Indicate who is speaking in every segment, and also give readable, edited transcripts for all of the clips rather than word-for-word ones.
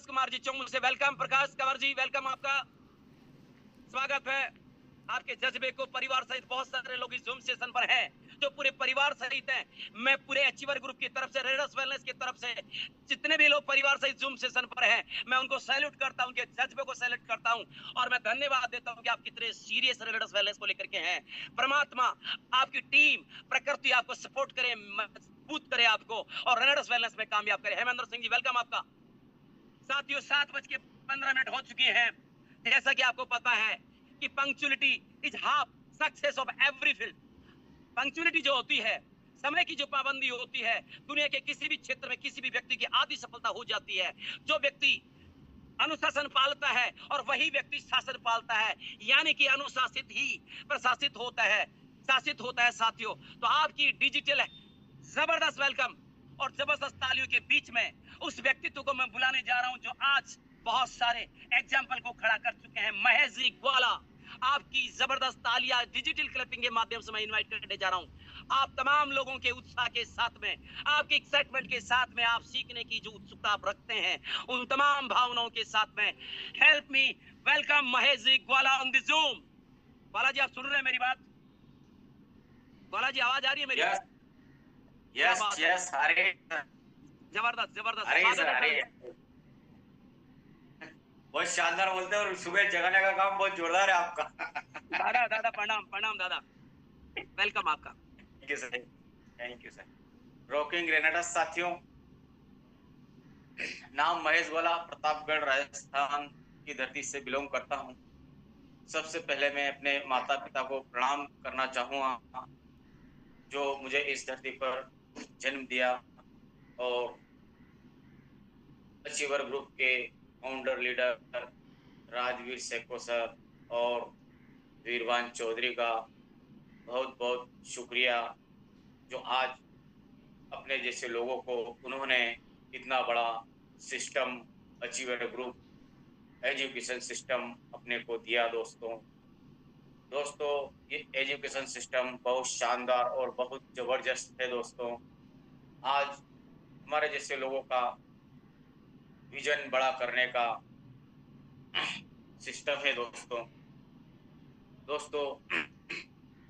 Speaker 1: प्रकाश कुमार जी चौमुल से welcome. Prakash Kumar ji welcome, आपका स्वागत है। आपके जज्बे को परिवार सहित बहुत सारे लोग इस जूम सेशन पर हैं, जो पूरे परिवार सहित हैं। मैं पूरे अचीवर ग्रुप की तरफ से, रेडर्स वेलनेस की तरफ से जितने भी लोग परिवार सहित जूम सेशन पर हैं, मैं उनको सैल्यूट करता हूं, उनके जज्बे को सैल्यूट करता हूं और मैं धन्यवाद देता हूं कि आप कितने सीरियस रेडर्स वेलनेस को लेकर के हैं। परमात्मा आपकी टीम प्रकृति आपको सपोर्ट करे, मजबूत करे आपको और रेडर्स वेलनेस में कामयाब करे। हेमेंद्र सिंह जी वेलकम आपका। साथियों 7:15 हो चुकी हैं। जैसा कि आपको पता है कि punctuality is half success of every field. Punctuality जो होती है, समय की जो पाबंदी होती है, दुनिया के किसी भी क्षेत्र में किसी भी व्यक्ति की आधी सफलता हो जाती है। जो व्यक्ति अनुशासन पालता है और वही व्यक्ति शासन पालता है, यानी कि अनुशासित ही प्रशासित होता है, शासित होता है। साथियों तो आपकी डिजिटल जबरदस्त वेलकम और जबरदस्त तालियों के बीच में उस व्यक्तित्व को मैं बुलाने जा रहा हूं जो आज बहुत सारे एग्जाम्पल को खड़ा कर चुके हैं। महेश जी ग्वाला, आपकी जबरदस्त तालियां डिजिटल क्लैपिंग के माध्यम से मैं इनवाइट करने जा रहा हूं। आप तमाम लोगों के उत्साह के साथ में, आपके एक्साइटमेंट के साथ में, आप सीखने की जो उत्सुकता आप रखते हैं, उन तमाम भावनाओं के साथ में help me welcome Mahesh ji Gwala on the zoom. Gwala ji आप सुन रहे हैं मेरी बात? ग्वाला जी आवाज आ रही है मेरी?
Speaker 2: यस
Speaker 1: क्या
Speaker 2: यस
Speaker 1: बात है,
Speaker 2: यस, अरे
Speaker 1: जबरदस्त जबरदस्त
Speaker 2: अरे
Speaker 1: स्वागत
Speaker 2: सर,
Speaker 1: है
Speaker 2: अरे
Speaker 1: सर।
Speaker 2: बहुत शानदार बोलते हैं और सुबह जगाने का काम बहुत जोरदार है आपका।
Speaker 1: दादा दादा प्रणाम प्रणाम दादा, वेलकम आपका।
Speaker 2: Thank you sir, thank you sir. Rocking renegades साथियों, नाम महेश गोला, प्रतापगढ़ राजस्थान की धरती से बिलोंग करता हूँ। सबसे पहले मैं अपने माता पिता को प्रणाम करना चाहूँगा जो मुझे इस धरती पर जन्म दिया और अचीवर ग्रुप के founder leader Rajveer Seiko sir और वीरवान चौधरी का बहुत बहुत शुक्रिया, जो आज अपने जैसे लोगों को उन्होंने इतना बड़ा system, achiever group education system अपने को दिया। दोस्तों ये एजुकेशन सिस्टम बहुत शानदार और बहुत जबरदस्त है। दोस्तों आज हमारे जैसे लोगों का विजन बड़ा करने का सिस्टम है। दोस्तों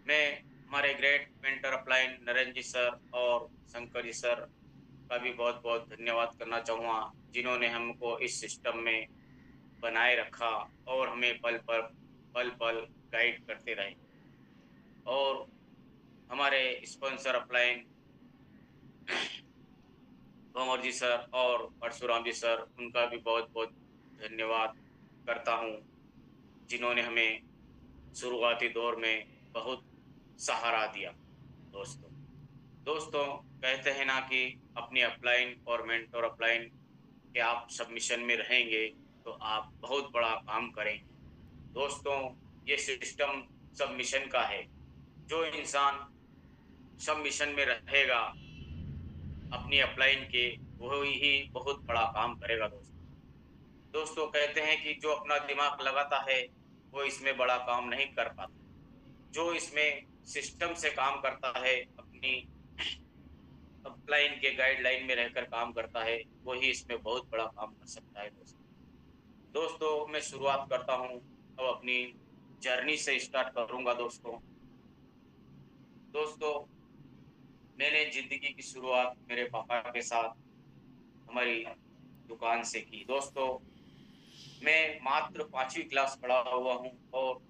Speaker 2: मैं हमारे ग्रेट मेंटर अपलाइन नरेंद्र जी सर और शंकर जी सर का भी बहुत बहुत धन्यवाद करना चाहूँगा, जिन्होंने हमको इस सिस्टम में बनाए रखा और हमें पल पल गाइड करते रहे। और हमारे स्पॉन्सर अपलाइन भंवर जी सर और परशुराम जी सर, उनका भी बहुत बहुत धन्यवाद करता हूँ, जिन्होंने हमें शुरुआती दौर में बहुत सहारा दिया। दोस्तों कहते हैं ना कि अपनी अपलाइन और मेंटर अपलाइन के आप सबमिशन में रहेंगे तो आप बहुत बड़ा काम करेंगे। दोस्तों ये सिस्टम सबमिशन का है। जो इंसान सबमिशन में रहेगा अपनी अपलाइन के, वो ही बहुत बड़ा काम करेगा। दोस्तों कहते हैं कि जो अपना दिमाग लगाता है वो इसमें बड़ा काम नहीं कर पाता। जो इसमें सिस्टम से काम करता है, अपनी अपलाइन के गाइडलाइन में रहकर काम करता है, वही इसमें बहुत बड़ा काम कर सकता है। दोस्तों मैं शुरुआत करता हूँ, अब अपनी जर्नी से स्टार्ट करूंगा। दोस्तों मैंने जिंदगी की शुरुआत मेरे पापा के साथ हमारी दुकान से की। दोस्तों मैं मात्र 5वीं क्लास पढ़ा हुआ हूँ और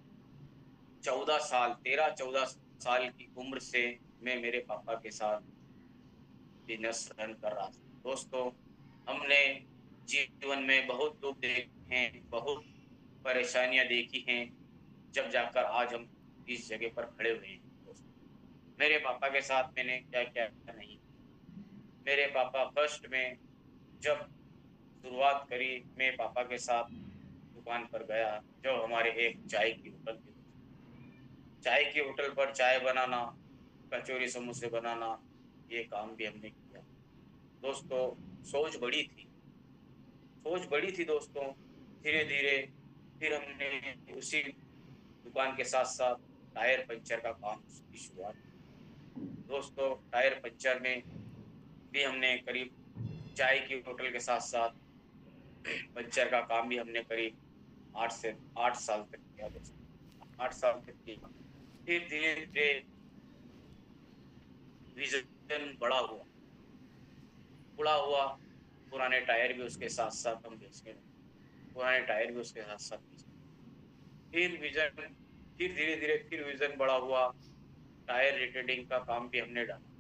Speaker 2: 13-14 साल की उम्र से मैं मेरे पापा के साथ बिजनेस रन कर रहा था। दोस्तों हमने जीवन में बहुत दुख देखे हैं, बहुत परेशानियां देखी हैं, जब जाकर आज हम इस जगह पर खड़े हुए हैं। दोस्तों मेरे पापा के साथ मैंने क्या क्या नहीं, मेरे पापा फर्स्ट में जब शुरुआत करी, मैं पापा के साथ दुकान पर गया, जो हमारे एक चाय की होटल थी। चाय की होटल पर चाय बनाना, कचौरी समोसे बनाना, ये काम भी हमने किया। दोस्तों सोच बड़ी थी दोस्तों। धीरे धीरे फिर हमने उसी दुकान के साथ साथ टायर पंचर का काम की शुरुआत की। दोस्तों टायर पंचर में भी हमने करीब चाय की होटल के साथ साथ पंचर का काम भी हमने करीब 8 साल तक किया दोस्तों, 8 साल तक किया। फिर धीरे धीरे विजन बड़ा हुआ, बड़ा हुआ, पुराने टायर भी उसके साथ साथ हम बेचने लगे, पुराने टायर भी उसके साथ साथ बेचने। फिर विजन, फिर धीरे धीरे फिर विजन बड़ा हुआ, टायर रिटेडिंग का काम भी हमने डाला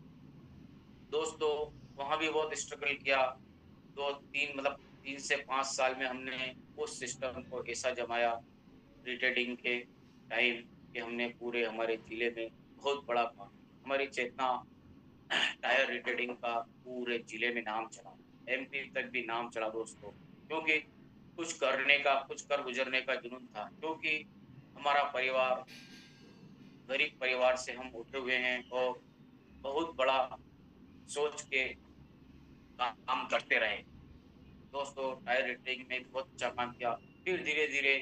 Speaker 2: दोस्तों। वहां भी बहुत स्ट्रगल किया, 2-3 मतलब 3 से 5 साल में हमने उस सिस्टम को ऐसा जमाया रिटेडिंग के टाइम कि हमने पूरे हमारे जिले में बहुत बड़ा काम किया। हमारी चेतना टायर रिटेडिंग का पूरे जिले में नाम चला, एमपी तक भी नाम चला दोस्तों, क्योंकि कुछ करने का, कुछ कर गुजरने का जुनून था। क्योंकि हमारा परिवार गरीब परिवार से हम उठे हुए हैं और बहुत बड़ा सोच के काम करते रहे दोस्तों। टायर रिटेलिंग में बहुत अच्छा काम किया। फिर धीरे धीरे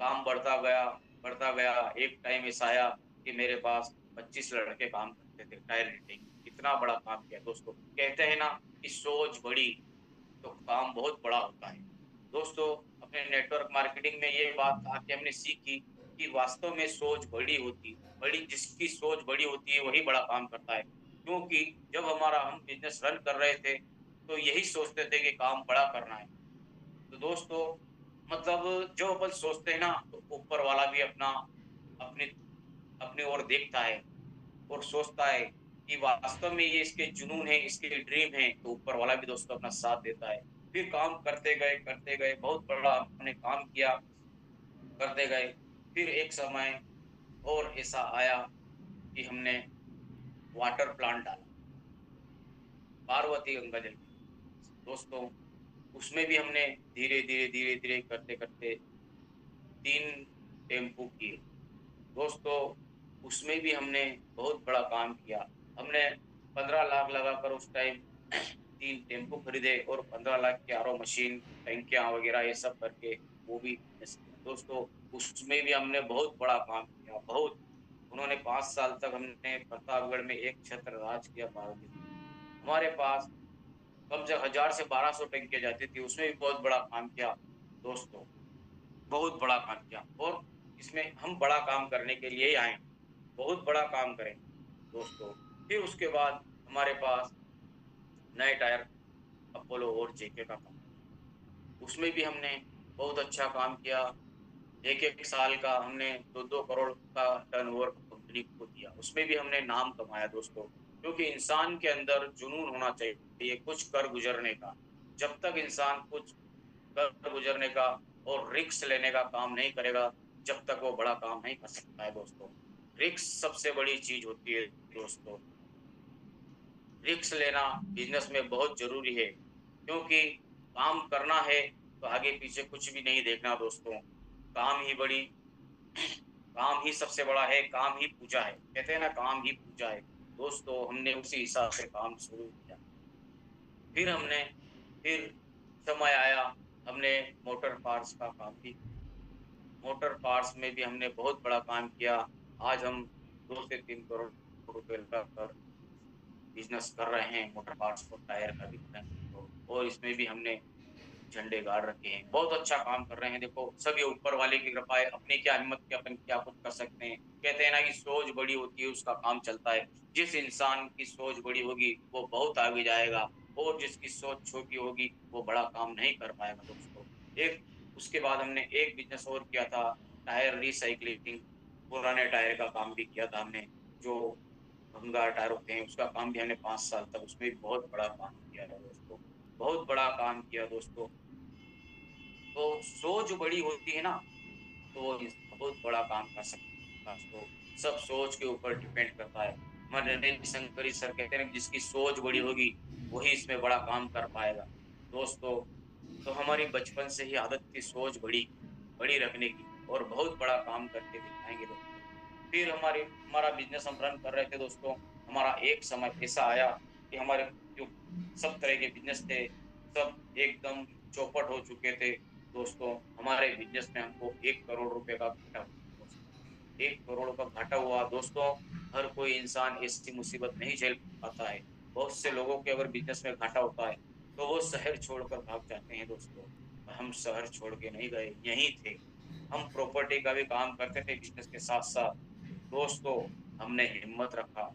Speaker 2: काम बढ़ता गया, बढ़ता गया। एक टाइम ऐसा आया कि मेरे पास 25 लड़के काम करते थे टायर रिटेलिंग। इतना बड़ा काम किया दोस्तों। कहते हैं ना कि सोच बड़ी तो काम बहुत बड़ा होता है दोस्तों। अपने नेटवर्क मार्केटिंग में ये बात आके हमने सीखी कि वास्तव में सोच बड़ी होती, बड़ी जिसकी सोच बड़ी होती है वही बड़ा काम करता है। क्योंकि जब हमारा हम बिजनेस रन कर रहे थे तो यही सोचते थे कि काम बड़ा करना है। तो दोस्तों मतलब जो अपन सोचते हैं ना तो ऊपर वाला भी अपना अपनी अपनी ओर देखता है और सोचता है कि वास्तव में ये इसके जुनून है, इसके ड्रीम है, तो ऊपर वाला भी दोस्तों अपना साथ देता है। फिर काम करते गए बहुत बड़ा हमने काम किया, करते गए। फिर एक समय और ऐसा आया कि हमने वाटर प्लांट डाला, पार्वती गंगा जल दोस्तों। उसमें भी हमने धीरे धीरे धीरे धीरे करते करते 3 टेम्पू किए दोस्तों। उसमें भी हमने बहुत बड़ा काम किया। हमने 15 लाख लगाकर उस टाइम 3 टेम्पू खरीदे और 15 लाख की आरओ मशीन, टंकियां वगैरह ये सब करके वो भी किया दोस्तों। उसमें भी हमने बहुत बड़ा काम किया, बहुत। उन्होंने 5 साल तक हमने प्रतापगढ़ में एक छत्र राज किया पार्वती। हमारे पास कम से 1000 से 1200 टंकियां जाती थी, उसमें भी बहुत बड़ा काम किया दोस्तों, बहुत बड़ा काम किया। और इसमें हम बड़ा काम करने के लिए ही आए, बहुत बड़ा काम करें दोस्तों। फिर उसके बाद हमारे पास नए टायर अपोलो और जेके का काम, उसमें भी हमने बहुत अच्छा काम किया। एक एक साल का हमने 2-2 करोड़ का टर्नओवर कंपनी को दिया, उसमें भी हमने नाम कमाया दोस्तों। क्योंकि इंसान के अंदर जुनून होना चाहिए कुछ कर गुजरने का। जब तक इंसान कुछ कर गुजरने का और रिस्क लेने का काम नहीं करेगा, जब तक वो बड़ा काम नहीं कर सकता है दोस्तों। रिस्क सबसे बड़ी चीज होती है दोस्तों। रिस्क लेना बिजनेस में बहुत जरूरी है, क्योंकि काम करना है तो आगे पीछे कुछ भी नहीं देखना दोस्तों। काम ही बड़ी काम ही सबसे बड़ा है, काम ही पूजा है, कहते हैं ना काम ही पूजा है दोस्तों। हमने उसी हिसाब से काम शुरू किया। फिर हमने फिर समय आया, हमने मोटर पार्ट्स का काम भी, मोटर पार्ट्स में भी हमने बहुत बड़ा काम किया। आज हम 2 से 3 करोड़ रुपए लगाकर बिजनेस कर रहे हैं मोटर पार्ट्स और टायर का भी कर रहे हैं। और इसमें भी हमने झंडे गाड़ रखे हैं, बहुत अच्छा काम कर रहे हैं। देखो सब ये ऊपर वाले की कृपा है, अपनी क्या हिम्मत की अपन क्या कुछ कर सकते हैं। कहते हैं ना कि सोच बड़ी होती है उसका काम चलता है। जिस इंसान की सोच बड़ी होगी वो बहुत आगे जाएगा, और जिसकी सोच छोटी होगी वो बड़ा काम नहीं कर पाएगा दोस्तों। एक उसके बाद हमने एक बिजनेस और किया था, टायर रिसाइकलिंग। पुराने टायर का काम भी किया था हमने, जो भंगार टायर होते हैं उसका काम भी हमने 5 साल तक, उसमें भी बहुत बड़ा काम किया है दोस्तों, बहुत बड़ा काम किया दोस्तों। तो सोच जो बड़ी होती है ना तो वो बहुत बड़ा काम कर सकता है। तो सब सोच के ऊपर डिपेंड करता है। हमारे रणनीति शंकरी सर कहते हैं कि जिसकी सोच बड़ी होगी वही इसमें बड़ा काम कर पाएगा दोस्तों। तो हमारी बचपन से ही आदत थी सोच बड़ी बड़ी रखने की, और बहुत बड़ा काम करके दिखाएंगे दोस्तों। फिर हमारा बिजनेस हम रन कर रहे थे दोस्तों। हमारा एक समय ऐसा आया कि हमारे जो सब तरह के बिजनेस थे सब एकदम चौपट हो चुके थे दोस्तों। हमारे बिजनेस में हमको 1 करोड़ रुपए का घाटा हुआ दोस्तों, 1 करोड़ का घाटा हुआ दोस्तों। हर कोई इंसान ऐसी मुसीबत नहीं झेल पाता है। बहुत से लोगों के अगर बिजनेस में घाटा होता है तो वो शहर छोड़कर भाग जाते हैं दोस्तों। हम शहर छोड़ के नहीं गए, यहीं थे। हम प्रॉपर्टी का भी काम करते थे बिजनेस के साथ साथ। दोस्तों, हमने हिम्मत रखा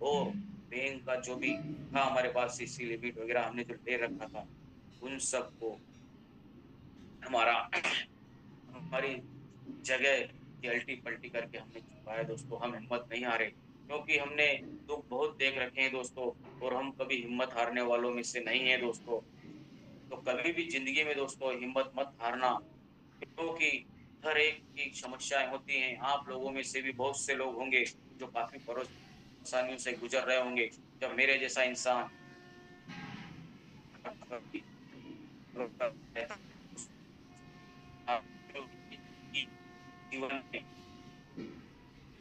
Speaker 2: और बैंक का जो भी था हमारे पास सीसी लिमिट वगैरह हमने जो ले रखा था, उन सबको हमारा हमारी जगह की अल्टी पल्टी करके हमने चुकाया। दोस्तों, हम हिम्मत नहीं हारे, क्योंकि हमने दुख बहुत देख रखे हैं दोस्तों, और हम कभी हिम्मत हारने वालों में से नहीं है दोस्तों। तो कभी भी जिंदगी में दोस्तों हिम्मत मत हारना, क्योंकि हर एक की समस्याएं होती हैं। आप लोगों में से भी बहुत से लोग होंगे जो काफी परेशानियों से गुजर रहे होंगे। जब मेरे जैसा इंसान जीवन में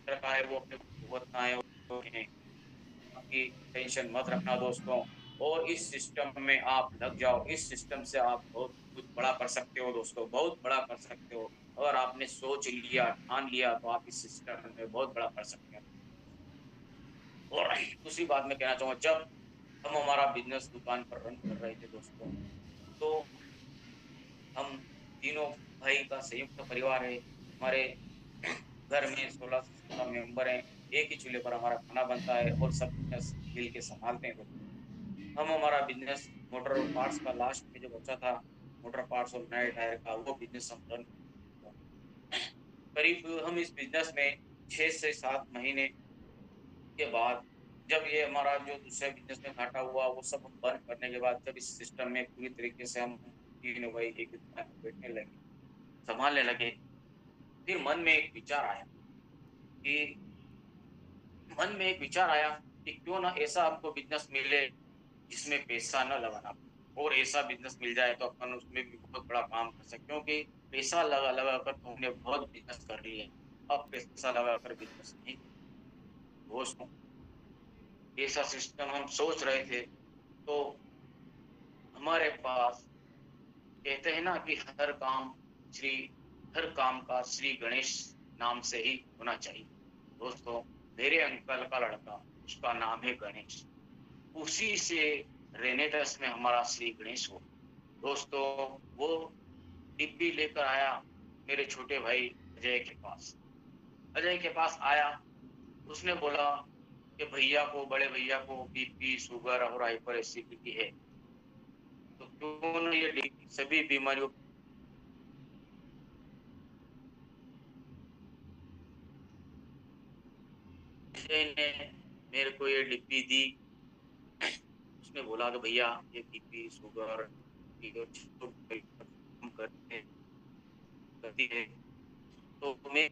Speaker 2: रखा है, वो अपने भुगतना है। आपकी टेंशन मत रखना दोस्तों, और इस सिस्टम में आप लग जाओ। इस सिस्टम से आप बहुत कुछ बड़ा कर सकते हो दोस्तों, बहुत बड़ा कर सकते हो। अगर आपने सोच लिया, ठान लिया, तो आप इस सिस्टम में बहुत बड़ा कर सकते हैं। और दूसरी बात मैं कहना चाहूँगा, जब हम हमारा बिजनेस दुकान पर रन कर रहे थे दोस्तों, तो हम तीनों भाई का संयुक्त परिवार है। हमारे घर में 16 से 17 मेंबर हैं। एक ही चूल्हे पर हमारा खाना बनता है और सब बिजनेस मिल के संभालते हैं दोस्तों। हम हमारा बिजनेस मोटर और पार्ट्स का लास्ट में जो बचा था, मोटर पार्ट्स और नए टायर का, वो बिजनेस हम रन करीब हम इस बिजनेस में 6 से 7 महीने के बाद, जब ये हमारा जो दूसरे बिजनेस में घाटा हुआ, वो सब हम बंद करने के बाद, जब इस सिस्टम में पूरी तरीके से हम तीनों भाई एक दुकान पर बैठने लगे, संभालने लगे, फिर कि मन में एक विचार आया कि क्यों ना ऐसा हमको बिजनेस मिले जिसमें पैसा न लगाना पड़े, और ऐसा बिजनेस मिल जाए तो अपन उसमें भी बहुत बड़ा काम कर सकते, क्योंकि पैसा लगा लगा कर तो हमने बहुत बिजनेस कर लिए, अब पैसा लगा कर बिजनेस नहीं। दोस्तों, ऐसा सिस्टम हम सोच रहे थे, तो हमारे पास कहते हैं ना कि श्री हर काम का श्री गणेश नाम से ही होना चाहिए। दोस्तों, मेरे अंकल का लड़का, उसका नाम है गणेश, उसी से रेनेटस में हमारा श्री गणेश हो। दोस्तों, वो डिब्बी लेकर आया मेरे छोटे भाई अजय के पास। अजय के पास आया, उसने बोला कि बड़े भैया को बीपी, शुगर और हाइपर एसिडिटी है, तो क्यों ना ये सभी बीमारियों ने मेरे को ये डिब्बी दी। उसने बोला कि भैया, ये बीपी, शुगर कम करती है, तो मैं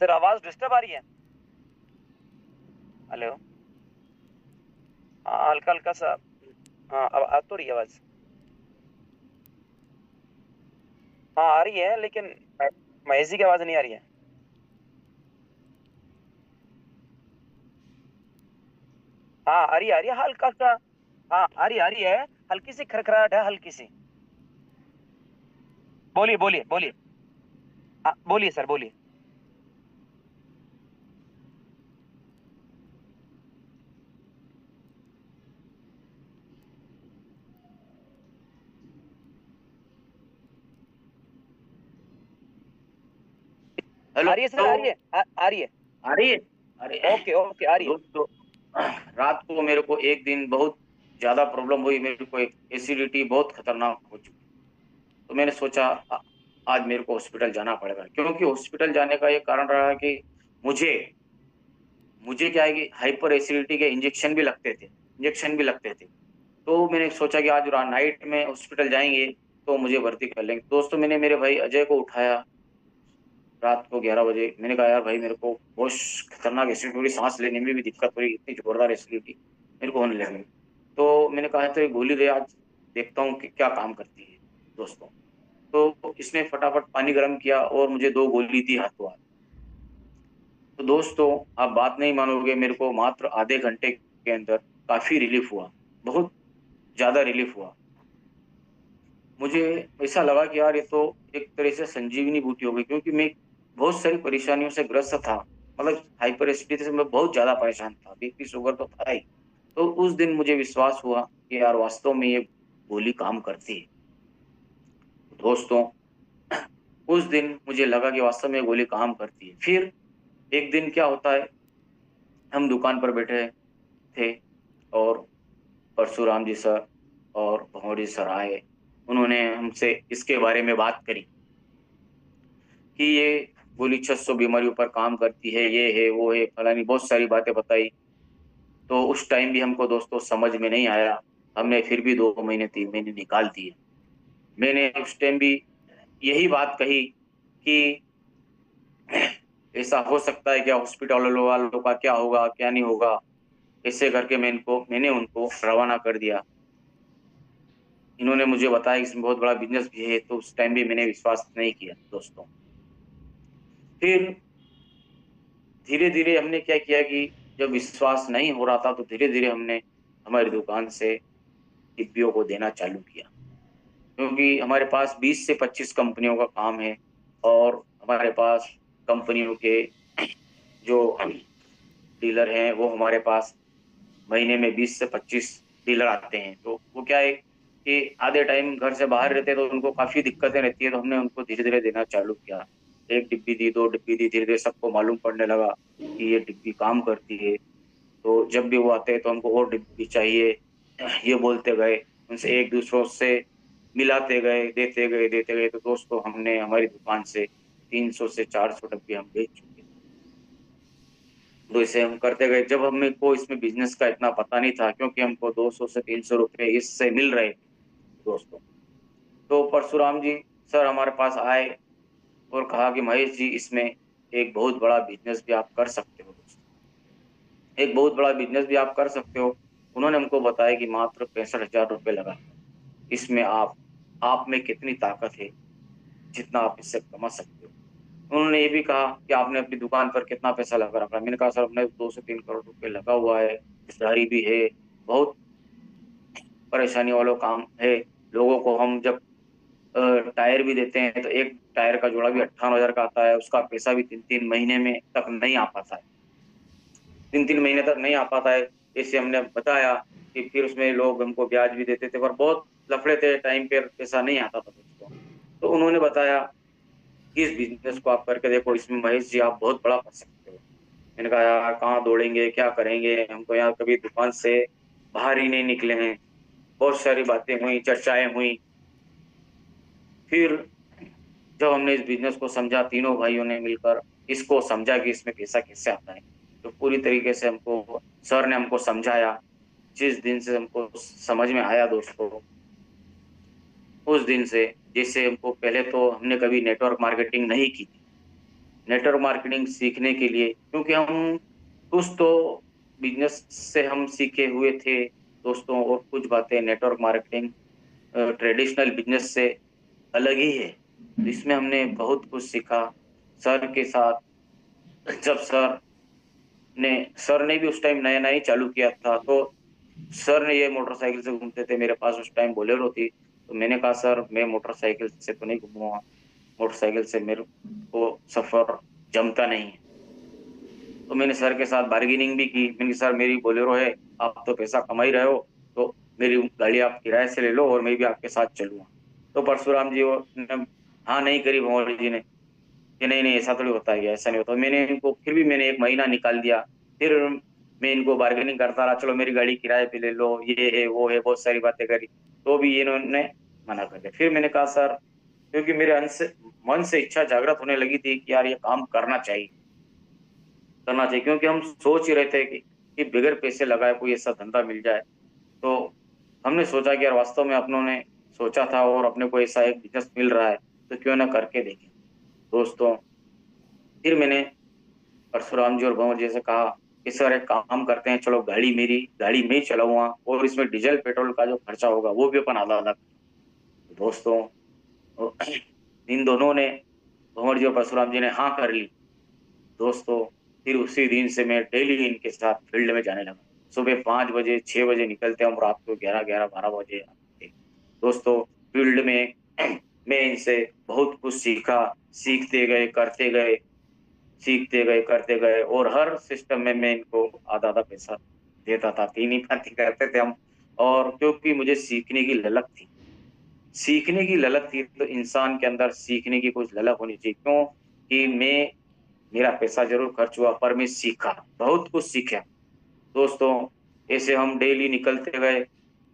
Speaker 1: सर आवाज डिस्टर्ब आ रही है? हेलो? हाँ, हल्का हल्का सा। हाँ, अब आ तो रही है आवाज। हाँ, आ रही है, लेकिन महेश जी की आवाज नहीं आ रही है। हाँ, आ रही है हल्का सा। हाँ, आ रही है, हल्की सी खरखराहट है, हल्की सी। बोलिए बोलिए बोलिए। हाँ, बोलिए सर, बोलिए।
Speaker 2: हेलो,
Speaker 1: आ रही है सर, आ रही है, आ रही है।
Speaker 2: आ रही है? अरे
Speaker 1: ओके ओके, आ रही है।
Speaker 2: दोस्तों, रात को मेरे को एक दिन बहुत ज़्यादा प्रॉब्लम हुई, मेरे को एक एसिडिटी बहुत खतरनाक हो चुकी। तो मैंने सोचा आज मेरे को हॉस्पिटल जाना पड़ेगा, क्योंकि हॉस्पिटल जाने का ये कारण रहा कि मुझे मुझे क्या है कि हाइपर एसिडिटी के इंजेक्शन भी लगते थे। तो मैंने सोचा कि आज नाइट में हॉस्पिटल जाएँगे, तो मुझे भर्ती कर लेंगे। दोस्तों, मैंने मेरे भाई अजय को उठाया रात को 11 बजे। मैंने कहा, यार भाई, मेरे को बहुत खतरनाक एसिडिटी हो रही, साँस लेने में भी दिक्कत हो रही, इतनी जोरदार एसिडिटी मेरे को होने लगी। तो मैंने कहा, तो एक गोली दे, आज देखता हूँ कि क्या काम करती है दोस्तों। तो इसने फटाफट पानी गर्म किया और मुझे 2 गोली दी हाथों हाथ। तो दोस्तों, आप बात नहीं मानोगे, मेरे को मात्र आधे घंटे के अंदर काफ़ी रिलीफ़ हुआ, बहुत ज़्यादा रिलीफ़ हुआ। मुझे ऐसा लगा कि यार ये तो एक तरह से संजीवनी बूटी हो गई, क्योंकि मैं बहुत सारी परेशानियों से ग्रस्त था। मतलब हाइपर एसिडिटी से मैं बहुत ज़्यादा परेशान था, बीपी शुगर तो था ही। तो उस दिन मुझे विश्वास हुआ कि यार वास्तव में ये गोली काम करती है। दोस्तों, उस दिन मुझे लगा कि वास्तव में ये गोली काम करती है। फिर एक दिन क्या होता है, हम दुकान पर बैठे थे और परशुराम जी सर और भंवरी सर आए। उन्होंने हमसे इसके बारे में बात करी कि ये गोली 600 बीमारियों पर काम करती है, ये है, वो है, फलानी बहुत सारी बातें बताई। तो उस टाइम भी हमको दोस्तों समझ में नहीं आया। हमने फिर भी 2 महीने 3 महीने निकाल दिए। मैंने उस टाइम भी यही बात कही कि ऐसा हो सकता है क्या, हॉस्पिटल वालों का क्या होगा, क्या नहीं होगा? ऐसे करके मैंने उनको रवाना कर दिया। इन्होंने मुझे बताया कि इसमें बहुत बड़ा बिज़नेस भी है, तो उस टाइम भी मैंने विश्वास नहीं किया दोस्तों। फिर धीरे-धीरे हमने क्या किया कि जब विश्वास नहीं हो रहा था, तो धीरे-धीरे हमने हमारी दुकान से डिब्बियों को देना चालू किया। क्योंकि हमारे पास 20 से 25 कंपनियों का काम है और हमारे पास कंपनियों के जो डीलर हैं, वो हमारे पास महीने में 20 से 25 डीलर आते हैं। तो वो क्या है कि आधे टाइम घर से बाहर रहते हैं, तो उनको काफ़ी दिक्कतें रहती हैं, तो हमने उनको धीरे-धीरे देना चालू किया। 1 डिब्बी दी, 2 डिब्बी दी, धीरे-धीरे सबको मालूम पड़ने लगा कि ये डिब्बी काम करती है। तो जब भी वो आते हैं, तो हमको और डिब्बी चाहिए, ये बोलते गए। उनसे एक-दूसरों से मिलाते गए, देते गए। तो दोस्तों, हमने हमारी दुकान से 300 से 400 डब्बे हम बेच चुके। तो इसे हम करते गए। जब हमें को इसमें बिज़नेस का इतना पता नहीं था, क्योंकि हमको 200 से 300 रुपए इससे मिल रहे थे दोस्तों। तो परशुराम जी सर हमारे पास आए और कहा कि महेश जी, इसमें एक बहुत बड़ा बिज़नेस भी आप कर सकते हो दोस्तों। एक बहुत बड़ा बिज़नेस भी आप कर सकते हो। उन्होंने हमको बताया कि मात्र 65,000 रुपए लगा। इसमें आप में कितनी ताकत है, जितना आप इससे कमा सकते हो। उन्होंने ये भी कहा कि आपने अपनी दुकान पर कितना पैसा लगा रखा है? मैंने कहा, सर हमने 2 से 3 करोड़ रुपए लगा हुआ है, रिश्तेदारी भी है, बहुत परेशानी वाला काम है। लोगों को हम जब टायर भी देते हैं, तो एक टायर का जोड़ा भी 58,000 का आता है, उसका पैसा भी 3-3 महीने में तक नहीं आ पाता है। 3-3 महीने तक नहीं आ पाता है, ऐसे हमने बताया कि फिर उसमें लोग हमको ब्याज भी देते थे, पर बहुत लफड़े थे, टाइम पे पैसा नहीं आता था दोस्तों। तो उन्होंने बताया कि इस बिज़नेस को आप करके देखो, इसमें महेश जी आप बहुत बड़ा कर सकते हो। मैंने कहा, यार कहाँ दौड़ेंगे, क्या करेंगे? हम तो यहाँ कभी दुकान से बाहर ही नहीं निकले हैं। बहुत सारी बातें हुई, चर्चाएँ हुई। फिर जब हमने इस बिज़नेस को समझा, तीनों भाइयों ने मिलकर इसको समझा कि इसमें पैसा कैसे आता है। तो पूरी तरीके से हमको सर ने हमको समझाया। जिस दिन से हमको समझ में आया दोस्तों, उस दिन से जैसे हमको पहले तो हमने कभी नेटवर्क मार्केटिंग नहीं की थी। नेटवर्क मार्केटिंग सीखने के लिए, क्योंकि हम कुछ तो बिज़नेस से हम सीखे हुए थे दोस्तों, और कुछ बातें नेटवर्क मार्केटिंग ट्रेडिशनल बिज़नेस से अलग ही है। तो इसमें हमने बहुत कुछ सीखा सर के साथ। जब ने सर ने भी उस टाइम नया-नया ही चालू किया था, तो सर ने ये मोटरसाइकिल से घूमते थे, मेरे पास उस टाइम बोलेरो थी। तो मैंने कहा, सर मैं मोटरसाइकिल से तो नहीं घूमूँगा, मोटरसाइकिल से मेरे को सफ़र जमता नहीं है। तो मैंने सर के साथ बार्गेनिंग भी की। मैंने कहा, सर मेरी बोलेरो है, आप तो पैसा कमा ही रहे हो, तो मेरी गाड़ी आप किराए से ले लो और मैं भी आपके साथ चलूँगा। तो परशुराम जी वो ने हाँ नहीं करी, भंवर जी ने कि नहीं, नहीं ऐसा थोड़ी होता है, ऐसा नहीं होता। मैंने इनको फिर भी मैंने 1 महीना निकाल दिया। फिर मैं इनको बार्गेनिंग करता रहा, चलो मेरी गाड़ी किराए पे ले लो, ये है वो है, बहुत सारी बातें करी, तो भी इन्होंने मना कर दिया। फिर मैंने कहा सर, क्योंकि मेरे मन से इच्छा जागृत होने लगी थी कि यार ये काम करना चाहिए, करना चाहिए, क्योंकि हम सोच ही रहे थे कि बगैर पैसे लगाए कोई ऐसा धंधा मिल जाए। तो हमने सोचा कि यार वास्तव में अपनों ने सोचा था और अपने को ऐसा एक बिजनेस मिल रहा है तो क्यों ना करके देखें। दोस्तों, फिर मैंने परशुराम जी और भंवर जी से कहा कि सर एक काम करते हैं, चलो गाड़ी में ही चलाऊंगा और इसमें डीजल पेट्रोल का जो खर्चा होगा वो भी अपन आधा आधा। दोस्तों, इन दोनों ने, भंवर जी और परशुराम जी ने हाँ कर ली। दोस्तों, फिर उसी दिन से मैं डेली इनके साथ फील्ड में जाने लगा। सुबह 5 बजे 6 बजे निकलते, हम रात को 11 11 12 बजे आते। दोस्तों, फील्ड में मैं इनसे बहुत कुछ सीखा, सीखते गए, करते गए, सीखते गए, करते गए, और हर सिस्टम में मैं इनको आधा आधा पैसा देता था, तीन ही पाँति करते थे हम। और क्योंकि मुझे सीखने की ललक थी, सीखने की ललक थी, तो इंसान के अंदर सीखने की कुछ ललक होनी चाहिए। क्यों कि मेरा पैसा जरूर खर्च हुआ पर मैं सीखा, बहुत कुछ सीखा। दोस्तों, ऐसे हम डेली निकलते गए,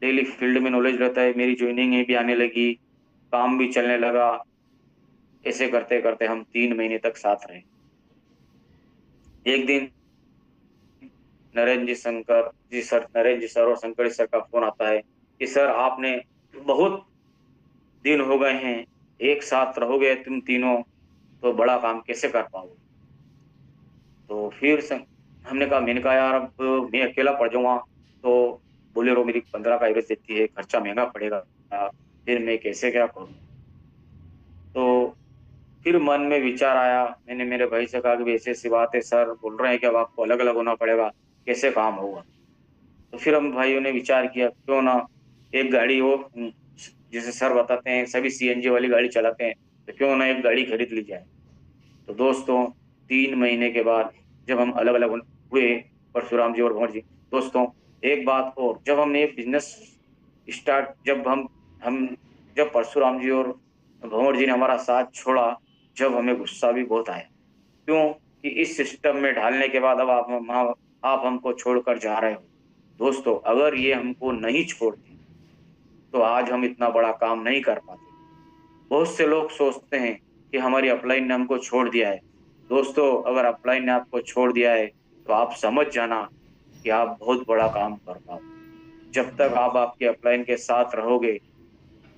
Speaker 2: डेली फील्ड में नॉलेज रहता है, मेरी ज्वाइनिंग भी आने लगी, काम भी चलने लगा। ऐसे करते करते हम 3 महीने तक साथ रहे। एक दिन नरेंद्र जी सर और शंकर जी सर का फोन आता है कि सर आपने, बहुत दिन हो गए हैं, एक साथ रहोगे तुम तीनों तो बड़ा काम कैसे कर पाओगे। तो फिर हमने कहा, मैंने कहा यार अब मैं अकेला पड़ जाऊंगा तो बोलेरो मेरी 15 का एवरेज देती है, खर्चा महंगा पड़ेगा, फिर मैं कैसे क्या करूं। तो फिर मन में विचार आया, मैंने मेरे भाई से कहा कि भाई ऐसी ऐसी बात है, सर बोल रहे हैं कि अब आपको अलग अलग होना पड़ेगा, कैसे काम होगा। तो फिर हम भाइयों ने विचार किया, क्यों ना एक गाड़ी हो, जैसे सर बताते हैं सभी सीएनजी वाली गाड़ी चलाते हैं, तो क्यों ना एक गाड़ी खरीद ली जाए। तो दोस्तों, 3 महीने के बाद जब हम अलग अलग हुए, परशुराम जी और भंवर जी, दोस्तों एक बात और, जब हमने बिजनेस स्टार्ट, हम जब परशुराम जी और भंवर जी ने हमारा साथ छोड़ा, जब हमें गुस्सा भी बहुत आया। क्यों कि इस सिस्टम में ढालने के बाद अब आप हमको छोड़कर जा रहे हो। दोस्तों, अगर ये हमको नहीं छोड़ते तो आज हम इतना बड़ा काम नहीं कर पाते। बहुत से लोग सोचते हैं कि हमारी अपलाइन ने हमको छोड़ दिया है। दोस्तों, अगर अपलाइन ने आपको छोड़ दिया है तो आप समझ जाना कि आप बहुत बड़ा काम कर पाओ। जब तक आप आपके अपलाइन के साथ रहोगे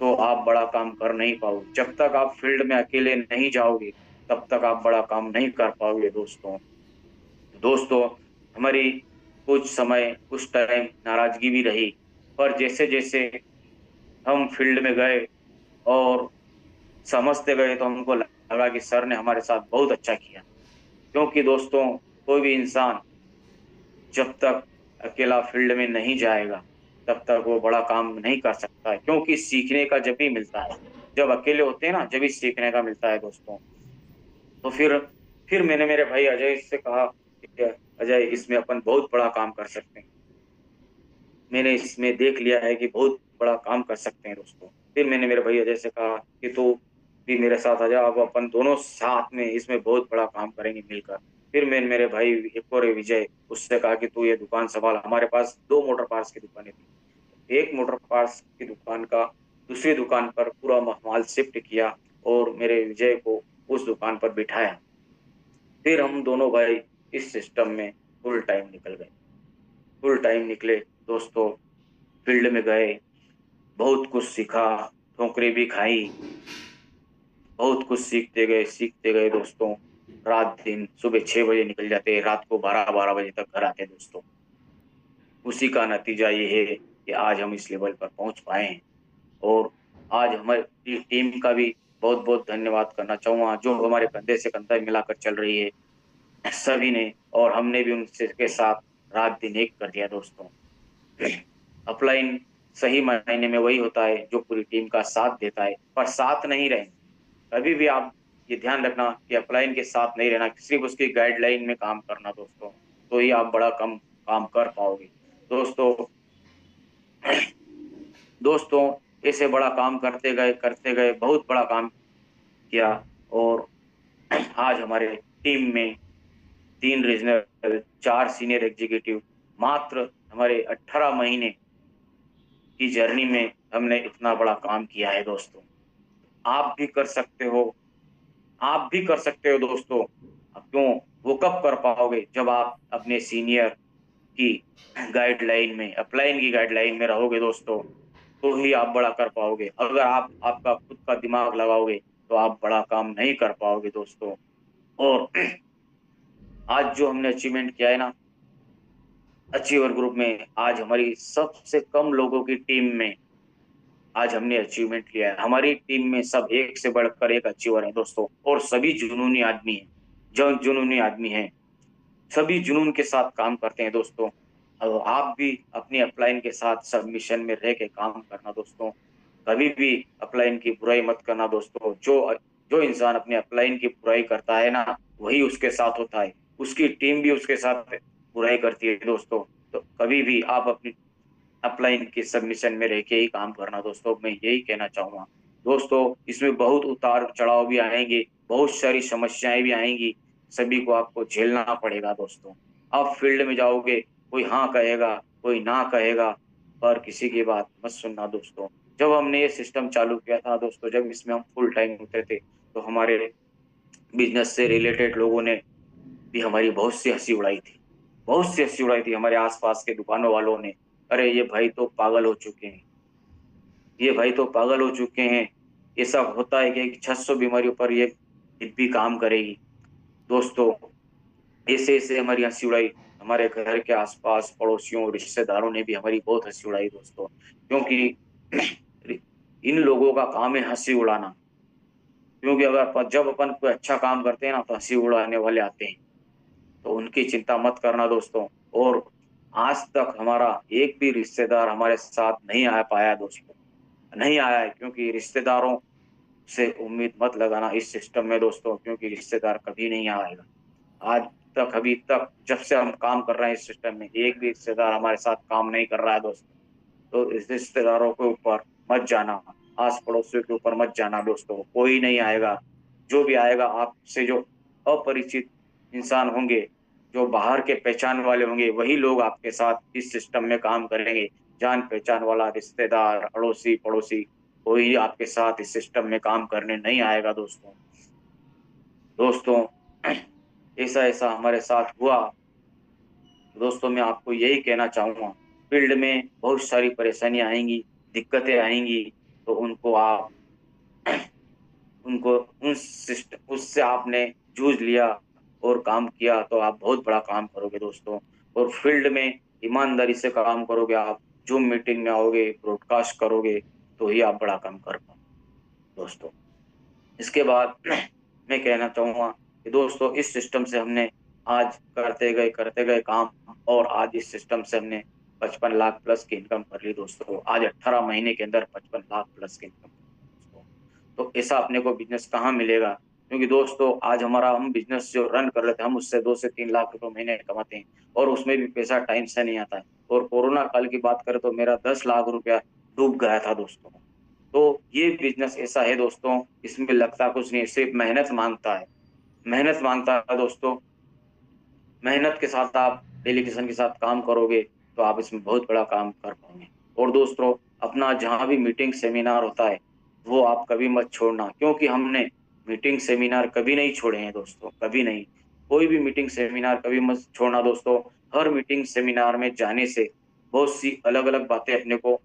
Speaker 2: तो आप बड़ा काम कर नहीं पाओगे। जब तक आप फील्ड में अकेले नहीं जाओगे तब तक आप बड़ा काम नहीं कर पाओगे। दोस्तों, हमारी कुछ टाइम नाराजगी भी रही, पर जैसे जैसे हम फील्ड में गए और समझते गए तो हमको लगा कि सर ने हमारे साथ बहुत अच्छा किया। क्योंकि दोस्तों, कोई भी इंसान जब तक अकेला फील्ड में नहीं जाएगा तब तक वो बड़ा काम नहीं कर सकता है, क्योंकि सीखने का जब भी मिलता है, जब अकेले होते हैं ना, जब ही सीखने का मिलता है दोस्तों। तो फिर मैंने मेरे भाई अजय से कहा कि अजय, इसमें अपन बहुत बड़ा काम कर सकते हैं, मैंने इसमें देख लिया है कि बहुत बड़ा काम कर सकते हैं दोस्तों। फिर मैंने मेरे भाई अजय से कहा कि तू भी मेरे साथ आ जा, अब अपन दोनों साथ में इसमें बहुत बड़ा काम करेंगे मिलकर। फिर मैंने मेरे भाई एक और विजय, उससे कहा कि तू ये दुकान संभाल। हमारे पास 2 मोटर पार्ट्स की दुकानें थी, एक मोटर पार्ट्स की दुकान का दूसरी दुकान पर पूरा माल शिफ्ट किया और मेरे विजय को उस दुकान पर बिठाया। फिर हम दोनों भाई इस सिस्टम में फुल टाइम निकल गए, फुल टाइम निकले। दोस्तों, फील्ड में गए, बहुत कुछ सीखा, ठोकरें भी खाई, बहुत कुछ सीखते गए दोस्तों। रात दिन सुबह 6 बजे निकल जाते, रात को 12 12 बजे तक घर आते दोस्तों। उसी का नतीजा ये है कि आज हम इस लेवल पर पहुंच पाए हैं। और आज हमारी टीम का भी बहुत बहुत धन्यवाद करना चाहूंगा, जो हमारे कंधे से कंधा मिलाकर चल रही है सभी ने, और हमने भी उनसे के साथ रात दिन एक कर दिया दोस्तों। अपलाइन सही मायने में वही होता है जो पूरी टीम का साथ देता है, पर साथ नहीं रहे। कभी भी आप ये ध्यान रखना कि अपलाइन के साथ नहीं रहना, सिर्फ उसकी गाइडलाइन में काम करना दोस्तों, तो ही आप बड़ा कम काम कर पाओगे दोस्तों। दोस्तों, ऐसे बड़ा काम करते गए बहुत बड़ा काम किया। और आज हमारे टीम में 3 रीजनल, 4 सीनियर एग्जीक्यूटिव मात्र हमारे 18 महीने की जर्नी में हमने इतना बड़ा काम किया है दोस्तों। आप भी कर सकते हो, आप भी कर सकते हो दोस्तों। अब क्यों, वो कब कर पाओगे जब आप अपने सीनियर की गाइडलाइन में, अपलाइन की गाइडलाइन में रहोगे दोस्तों, तो ही आप बड़ा कर पाओगे। अगर आप आपका खुद का दिमाग लगाओगे तो आप बड़ा काम नहीं कर पाओगे दोस्तों। और आज जो हमने अचीवमेंट किया है ना अचीवर ग्रुप में, आज हमारी सबसे कम लोगों की टीम में आज हमने अचीवमेंट लिया है। हमारी टीम में सब एक से बढ़कर एक अचीवर है दोस्तों, और सभी जुनूनी आदमी हैं। जो जुनूनी आदमी हैं, सभी जुनून के साथ काम करते हैं दोस्तों। और आप भी अपनी अपलाइन के साथ सबमिशन में रह के काम करना दोस्तों। कभी भी अपलाइन की बुराई मत करना दोस्तों। जो जो इंसान अपने अपलाइन की बुराई करता है ना, वही उसके साथ होता है, उसकी टीम भी उसके साथ बुराई करती है दोस्तों। तो कभी भी आप अपनी अपलाइन के सबमिशन में रह के ही काम करना दोस्तों, मैं यही कहना चाहूंगा दोस्तों। इसमें बहुत उतार चढ़ाव भी आएंगे, बहुत सारी समस्याएं भी आएंगी, सभी को आपको झेलना पड़ेगा दोस्तों। आप फील्ड में जाओगे, कोई हाँ कहेगा, कोई ना कहेगा, पर किसी की बात मत सुनना दोस्तों। जब हमने ये सिस्टम चालू किया था दोस्तों, जब इसमें हम फुल टाइम होते थे, तो हमारे बिजनेस से रिलेटेड लोगों ने भी हमारी बहुत सी हंसी उड़ाई थी, बहुत सी हंसी उड़ाई थी हमारे आसपास के दुकानों वालों ने। अरे ये भाई तो पागल हो चुके हैं, ये भाई तो पागल हो चुके हैं, ये सब होता है कि 600 बीमारियों पर ये भी काम करेगी दोस्तों। ऐसे ऐसे हमारी हंसी उड़ाई, हमारे घर के आसपास पड़ोसियों रिश्तेदारों ने भी हमारी बहुत हंसी उड़ाई दोस्तों। क्योंकि इन लोगों का काम है हंसी उड़ाना। क्योंकि अगर जब अपन कोई अच्छा काम करते हैं ना, तो हंसी उड़ाने वाले आते हैं, तो उनकी चिंता मत करना दोस्तों। और आज तक हमारा एक भी रिश्तेदार हमारे साथ नहीं आ पाया दोस्तों, नहीं आया है। क्योंकि रिश्तेदारों से उम्मीद मत लगाना इस सिस्टम में दोस्तों, क्योंकि रिश्तेदार कभी नहीं आएगा। आज तक, अभी तक, जब से हम काम कर रहे हैं इस सिस्टम में, एक भी रिश्तेदार हमारे साथ काम नहीं कर रहा है दोस्तों। तो इस रिश्तेदारों के ऊपर मत जाना, आस पड़ोसियों के ऊपर मत जाना दोस्तों, कोई नहीं आएगा। जो भी आएगा आपसे, जो अपरिचित इंसान होंगे, जो बाहर के पहचान वाले होंगे, वही लोग आपके साथ इस सिस्टम में काम करेंगे। जान पहचान वाला रिश्तेदार, अड़ोसी पड़ोसी, कोई आपके साथ इस सिस्टम में काम करने नहीं आएगा दोस्तों। दोस्तों ऐसा ऐसा हमारे साथ हुआ दोस्तों। मैं आपको यही कहना चाहूंगा, फील्ड में बहुत सारी परेशानियां आएंगी, दिक्कतें आएंगी, तो उनको आप उनको उन सिस्टम उससे आपने जूझ लिया और काम किया, तो आप बहुत बड़ा काम करोगे दोस्तों। और फील्ड में ईमानदारी से काम करोगे, आप जूम मीटिंग में आओगे, ब्रॉडकास्ट करोगे, तो ही आप बड़ा काम कर पाओ दोस्तों। इसके बाद मैं कहना चाहूंगा कि दोस्तों, इस सिस्टम से हमने आज करते गए काम, और आज इस सिस्टम से हमने 55 लाख प्लस की इनकम कर ली दोस्तों। आज 18 महीने के अंदर 55 लाख प्लस की इनकम दोस्तों। तो ऐसा अपने को बिजनेस कहाँ मिलेगा? क्योंकि दोस्तों आज हमारा, हम बिजनेस जो रन कर रहे थे, हम उससे 2 से 3 लाख रुपए महीने कमाते हैं, और उसमें भी पैसा टाइम से नहीं आता है। और कोरोना काल की बात करें तो मेरा 10 लाख रुपया डूब गया था दोस्तों। तो ये बिजनेस ऐसा है दोस्तों, इसमें लगता कुछ नहीं, सिर्फ मेहनत मांगता है, मेहनत मांगता है दोस्तों। मेहनत के साथ आप डेलीकेशन के साथ काम करोगे, तो आप इसमें बहुत बड़ा काम कर पाओगे। और दोस्तों, अपना जहाँ भी मीटिंग सेमिनार होता है, वो आप कभी मत छोड़ना, क्योंकि हमने मीटिंग सेमिनार कभी नहीं छोड़े हैं दोस्तों, कभी नहीं। कोई भी मीटिंग सेमिनार कभी मत छोड़ना दोस्तों। हर मीटिंग सेमिनार में जाने से बहुत सी अलग अलग बातें अपने को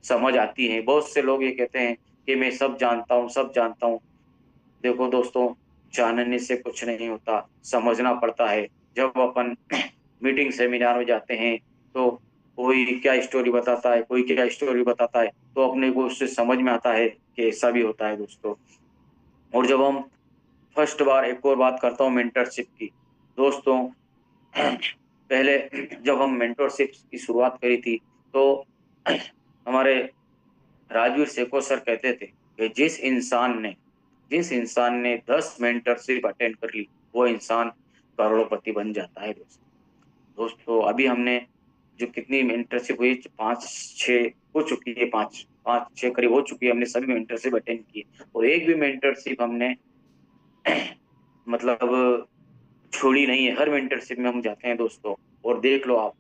Speaker 2: समझ आती हैं। बहुत से लोग ये कहते हैं कि मैं सब जानता हूँ, सब जानता हूँ। देखो दोस्तों, जानने से कुछ नहीं होता, समझना पड़ता है। जब अपन मीटिंग सेमिनार में जाते हैं, तो कोई क्या स्टोरी बताता है, कोई क्या स्टोरी बताता है, तो अपने को उससे समझ में आता है कि ऐसा भी होता है दोस्तों। और जब हम फर्स्ट बार, एक और बात करता हूँ मेंटरशिप की दोस्तों। पहले जब हम मेंटरशिप की शुरुआत करी थी, तो हमारे राजवीर सेको सर कहते थे कि जिस इंसान ने 10 मेंटरशिप अटेंड कर ली, वो इंसान करोड़पति बन जाता है दोस्तों। दोस्तों अभी हमने जो कितनी मेंटरशिप हुई, 5-6 हो चुकी है, 5-6 करीब हो चुकी है, हमने सभी मेंटरशिप अटेंड की है। और एक भी मेंटरशिप हमने मतलब छोड़ी नहीं है। हर मेंटरशिप में हम जाते हैं दोस्तों, और देख लो आप,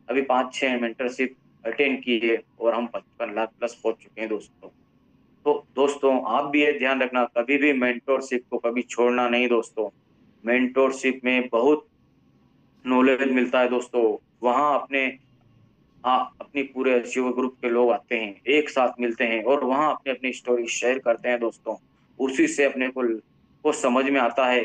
Speaker 2: अभी 5-6 मेंटरशिप अटेंड की है और हम 55 लाख प्लस पहुंच चुके हैं दोस्तों। तो दोस्तों आप भी ये ध्यान रखना, कभी भी मेंटोरशिप को कभी छोड़ना नहीं दोस्तों। मेंटोरशिप में बहुत नॉलेज मिलता है दोस्तों। वहाँ अपनी पूरे अचीवर ग्रुप के लोग आते हैं, एक साथ मिलते हैं और वहाँ अपनी अपनी स्टोरी शेयर करते हैं दोस्तों। उसी से अपने को समझ में आता है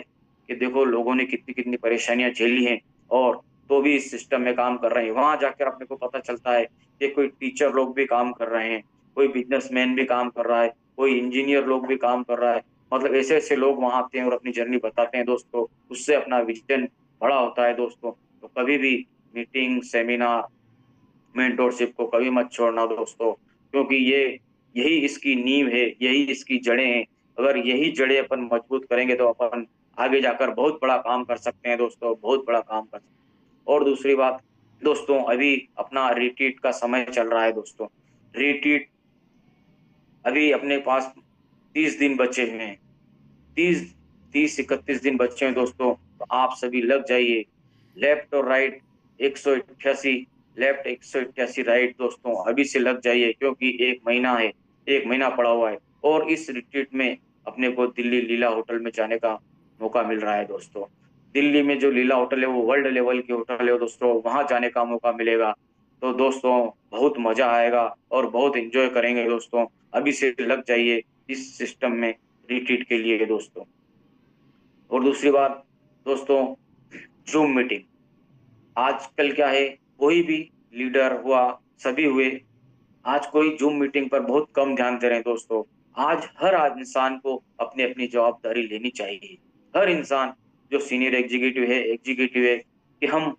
Speaker 2: कि देखो लोगों ने कितनी कितनी परेशानियां झेली हैं और तो भी इस सिस्टम में काम कर रहे हैं। वहां जाकर अपने को पता चलता है कि कोई टीचर लोग भी काम कर रहे हैं, कोई बिजनेसमैन भी काम कर रहा है, कोई इंजीनियर लोग भी काम कर रहा है। मतलब ऐसे ऐसे लोग वहां आते हैं और अपनी जर्नी बताते हैं दोस्तों। उससे अपना विजन बड़ा होता है दोस्तों। तो कभी भी मीटिंग, सेमिनार, मेंटोरशिप को कभी मत छोड़ना दोस्तों, क्योंकि ये यही इसकी नींव है, यही इसकी जड़ें हैं। अगर यही जड़ें अपन मजबूत करेंगे तो अपन आगे जाकर बहुत बड़ा काम कर सकते हैं दोस्तों, बहुत बड़ा काम कर सकते हैं। और दूसरी बात दोस्तों, अभी अपना रिट्रीट का समय चल रहा है दोस्तों। रिट्रीट अभी अपने पास 30 दिन बचे हुए हैं। 30 31 दिन बच्चे हैं दोस्तों। तो आप सभी लग जाइए। लेफ्ट और राइट 188, लेफ्ट 188 राइट दोस्तों, अभी से लग जाइए, क्योंकि एक महीना है, एक महीना पड़ा हुआ है। और इस रिट्रीट में अपने को दिल्ली लीला होटल में जाने का मौका मिल रहा है दोस्तों। दिल्ली में जो लीला होटल है वो वर्ल्ड लेवल की होटल है दोस्तों, वहां जाने का मौका मिलेगा। तो दोस्तों बहुत मजा आएगा और बहुत एंजॉय करेंगे दोस्तों। अभी से लग जाइए इस सिस्टम में रिट्रीट के लिए दोस्तों। और दूसरी बात दोस्तों, जूम मीटिंग आजकल क्या है, कोई भी लीडर हुआ, सभी हुए, आज कोई जूम मीटिंग पर बहुत कम ध्यान दे रहे हैं दोस्तों। आज हर इंसान को अपनी अपनी जवाबदारी लेनी चाहिए। हर इंसान जो सीनियर एग्जीक्यूटिव है कि हम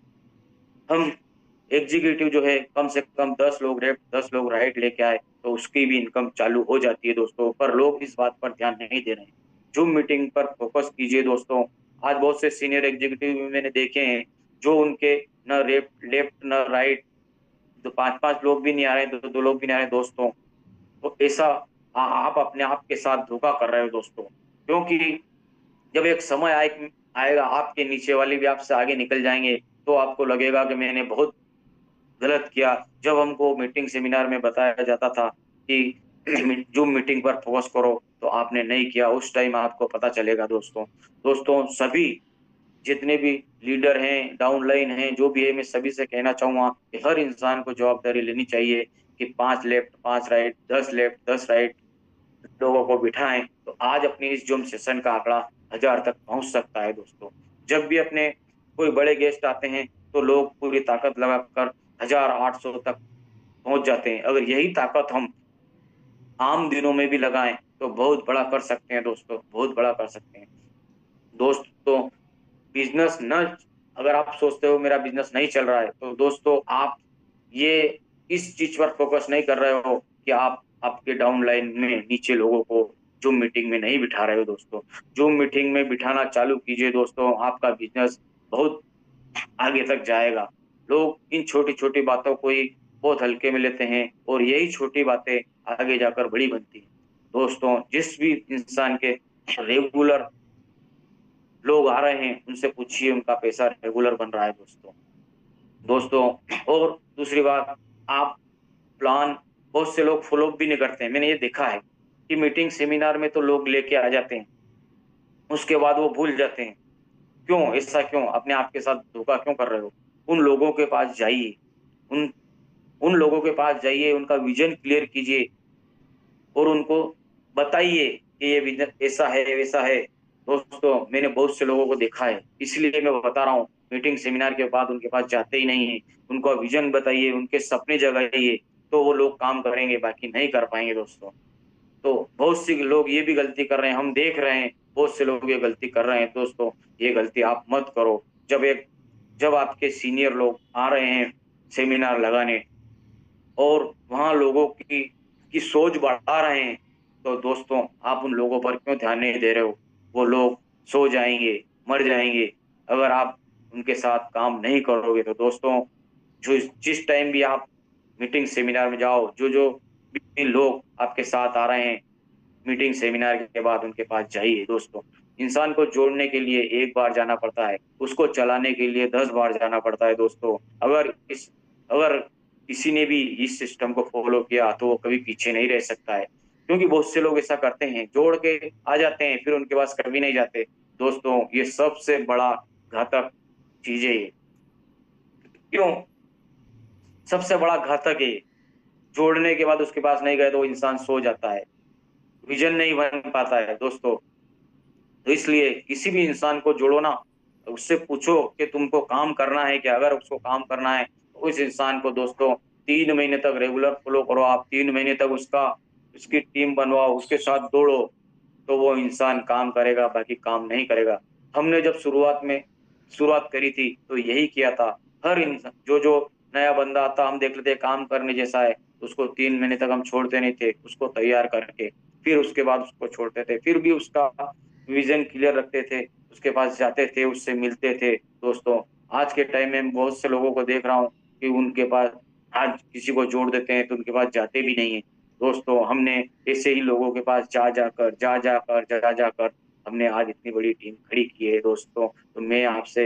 Speaker 2: एग्जीक्यूटिव जो है कम से कम 10 लोग लेफ्ट 10 लोग राइट लेके आए तो उसकी भी इनकम चालू हो जाती है दोस्तों। पर लोग इस बात पर ध्यान नहीं दे रहे हैं। जूम मीटिंग पर फोकस कीजिए दोस्तों। आज बहुत से सीनियर एग्जीक्यूटिव मैंने देखे हैं जो उनके न लेफ्ट लेफ्ट न राइट, तो 5-5 लोग भी नहीं आ रहे, 2-2 लोग भी नहीं आ रहे दोस्तों। तो ऐसा आप अपने आप के साथ धोखा कर रहे हो दोस्तों। क्योंकि जब एक समय आएगा आपके नीचे वाले भी आपसे आगे निकल जाएंगे, तो आपको लगेगा कि मैंने बहुत गलत किया। जब हमको मीटिंग सेमिनार में बताया जाता था कि जूम मीटिंग पर फोकस करो, तो आपने नहीं किया, उस टाइम आपको पता चलेगा दोस्तों। दोस्तों सभी जितने भी लीडर हैं, डाउनलाइन हैं, जो भी है, मैं सभी से कहना चाहूंगा कि हर इंसान को जवाबदारी लेनी चाहिए कि 5 लेफ्ट 5 राइट, 10 लेफ्ट 10 राइट लोगों को बिठाएं। तो आज अपनी इस जूम सेशन का आंकड़ा 1000 तक पहुंच सकता है दोस्तों। जब भी अपने कोई बड़े गेस्ट आते हैं तो लोग पूरी ताकत लगाकर 1800 तक पहुंच जाते हैं। अगर यही ताकत हम आम दिनों में भी लगाएं तो बहुत बड़ा कर सकते हैं दोस्तों, बहुत बड़ा कर सकते हैं दोस्तों। बिजनेस न अगर आप सोचते हो मेरा बिजनेस नहीं चल रहा है, तो दोस्तों आप ये इस चीज पर फोकस नहीं कर रहे हो कि आप आपके डाउन लाइन में नीचे लोगों को जूम मीटिंग में नहीं बिठा रहे हो दोस्तों। जूम मीटिंग में बिठाना चालू कीजिए दोस्तों, आपका बिजनेस बहुत आगे तक जाएगा। लोग इन छोटी छोटी बातों को ही बहुत हल्के में लेते हैं और यही छोटी बातें आगे जाकर बड़ी बनती हैं दोस्तों। जिस भी इंसान के रेगुलर लोग आ रहे हैं उनसे पूछिए उनका पैसा रेगुलर बन रहा है दोस्तों। दोस्तों और दूसरी बात, आप प्लान बहुत से लोग फॉलो भी नहीं करते हैं। मैंने ये देखा है कि मीटिंग सेमिनार में तो लोग लेके आ जाते हैं, उसके बाद वो भूल जाते हैं। क्यों ऐसा, क्यों अपने आप के साथ धोखा क्यों कर रहे हो? उन लोगों के पास जाइए, उन उन लोगों के पास जाइए, उनका विजन क्लियर कीजिए और उनको बताइए कि ये बिजनेस ऐसा है वैसा है। दोस्तों मैंने बहुत से लोगों को देखा है, इसलिए मैं बता रहा हूँ। मीटिंग सेमिनार के बाद उनके पास जाते ही नहीं है। उनको विजन बताइए, उनके सपने जगाइए, तो वो लोग काम करेंगे, बाकी नहीं कर पाएंगे दोस्तों। तो बहुत सी लोग ये भी गलती कर रहे हैं, हम देख रहे हैं बहुत से लोग ये गलती कर रहे हैं दोस्तों। ये गलती आप मत करो। जब आपके सीनियर लोग आ रहे हैं सेमिनार लगाने और वहां लोगों की सोच बढ़ा रहे हैं, तो दोस्तों आप उन लोगों पर क्यों ध्यान नहीं दे रहे हो? वो लोग सो जाएंगे, मर जाएंगे अगर आप उनके साथ काम नहीं करोगे। तो दोस्तों जो जिस टाइम भी आप मीटिंग सेमिनार में जाओ, जो जो भी लोग आपके साथ आ रहे हैं मीटिंग सेमिनार के बाद उनके पास जाइए दोस्तों। इंसान को जोड़ने के लिए एक बार जाना पड़ता है, उसको चलाने के लिए 10 बार जाना पड़ता है दोस्तों। अगर किसी ने भी इस सिस्टम को फॉलो किया तो वो कभी पीछे नहीं रह सकता है, क्योंकि बहुत से लोग ऐसा करते हैं, जोड़ के आ जाते हैं फिर उनके पास कभी नहीं जाते। दोस्तों ये सबसे बड़ा घातक चीज है ये। क्यों सबसे बड़ा घातक है ये? जोड़ने के बाद उसके पास नहीं गए तो वो इंसान सो जाता है, विजन नहीं बन पाता है दोस्तों। तो इसलिए किसी भी इंसान को जोड़ो ना, उससे पूछो कि तुमको काम करना है क्या। अगर उसको काम करना है तो उस इंसान को दोस्तों 3 महीने तक रेगुलर फॉलो करो। आप 3 महीने तक उसकी टीम बनवाओ, उसके साथ दौड़ो, तो वो इंसान काम करेगा, बाकी काम नहीं करेगा। हमने जब शुरुआत करी थी तो यही किया था। हर इंसान जो जो नया बंदा आता हम देख लेते काम करने जैसा है, उसको 3 महीने तक हम छोड़ते नहीं थे, उसको तैयार करके फिर उसके बाद उसको छोड़ते थे। फिर भी उसका विजन क्लियर रखते थे, उसके पास जाते थे, उससे मिलते थे। दोस्तों आज के टाइम में बहुत से लोगों को देख रहा हूँ कि उनके पास आज किसी को जोड़ देते हैं तो उनके पास जाते भी नहीं है। दोस्तों हमने ऐसे ही लोगों के पास जा जाकर हमने आज इतनी बड़ी टीम खड़ी की है दोस्तों। तो मैं आपसे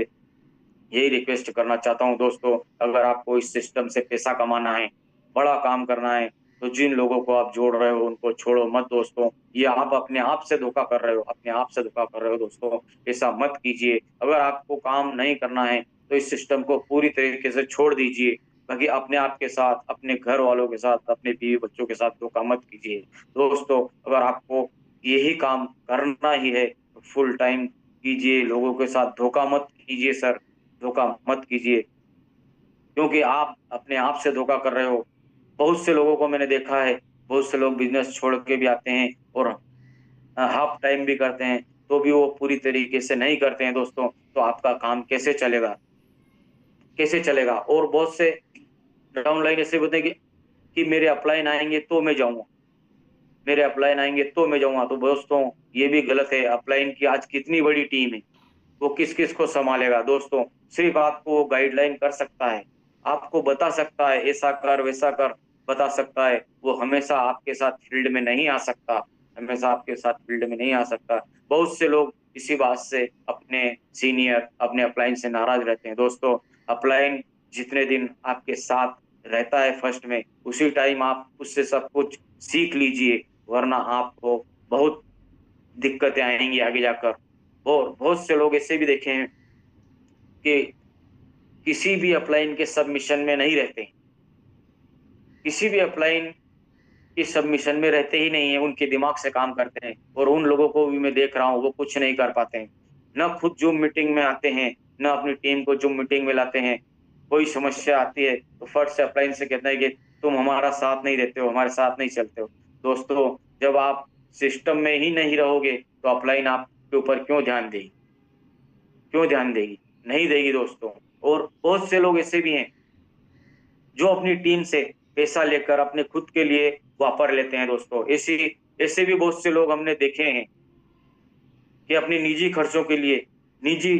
Speaker 2: यही रिक्वेस्ट करना चाहता हूँ दोस्तों, अगर आपको इस सिस्टम से पैसा कमाना है, बड़ा काम करना है, तो जिन लोगों को आप जोड़ रहे हो उनको छोड़ो मत दोस्तों। ये आप अपने आप से धोखा कर रहे हो, अपने आप से धोखा कर रहे हो दोस्तों। ऐसा मत कीजिए। अगर आपको काम नहीं करना है तो इस सिस्टम को पूरी तरीके से छोड़ दीजिए। बाकी अपने आप के साथ, अपने घर वालों के साथ, अपने बीवी बच्चों के साथ धोखा मत कीजिए दोस्तों। अगर आपको यही काम करना ही है तो फुल टाइम कीजिए, लोगों के साथ धोखा मत कीजिए सर, धोखा मत कीजिए, क्योंकि आप अपने आप से धोखा कर रहे हो। बहुत से लोगों को मैंने देखा है, बहुत से लोग बिजनेस छोड़ के भी आते हैं और हाफ टाइम भी करते हैं, तो भी वो पूरी तरीके से नहीं करते हैं दोस्तों। तो आपका काम कैसे चलेगा, कैसे चलेगा। और बहुत से डाउनलाइन ऐसे होते हैं कि मेरे अपलाइन आएंगे तो मैं जाऊंगा, मेरे अपलाइन आएंगे तो मैं जाऊंगा। तो दोस्तों ये भी गलत है। अपलाइन की आज कितनी बड़ी टीम है, वो किस किस को संभालेगा दोस्तों। सिर्फ आपको गाइडलाइन कर सकता है, आपको बता सकता है ऐसा कर वैसा कर, बता सकता है। वो हमेशा आपके साथ फील्ड में नहीं आ सकता, हमेशा आपके साथ फील्ड में नहीं आ सकता। बहुत से लोग इसी बात से अपने सीनियर, अपने अपलाइन से नाराज रहते हैं दोस्तों। अपलाइन जितने दिन आपके साथ रहता है फर्स्ट में, उसी टाइम आप उससे सब कुछ सीख लीजिए, वरना आपको बहुत दिक्कतें आएंगी आगे जाकर। और बहुत से लोग ऐसे भी देखे हैं कि किसी भी अपलाइन के सबमिशन में नहीं रहते, किसी भी अपलाइन की सबमिशन में रहते ही नहीं है, उनके दिमाग से काम करते हैं। और उन लोगों को भी मैं देख रहा हूँ वो कुछ नहीं कर पाते हैं, न खुद जूम मीटिंग में आते हैं, न अपनी टीम को जूम मीटिंग में लाते हैं। कोई समस्या आती है तो फट से अपलाइन से कहते हैं कि तुम हमारा साथ नहीं देते हो, हमारे साथ नहीं चलते हो। दोस्तों जब आप सिस्टम में ही नहीं रहोगे तो अपलाइन आपके ऊपर क्यों ध्यान देगी, क्यों ध्यान देगी, नहीं देगी दोस्तों। और बहुत से लोग ऐसे भी हैं जो अपनी टीम से पैसा लेकर अपने खुद के लिए वापर लेते हैं दोस्तों। ऐसी ऐसे भी बहुत से लोग हमने देखे हैं कि अपनी निजी खर्चों के लिए निजी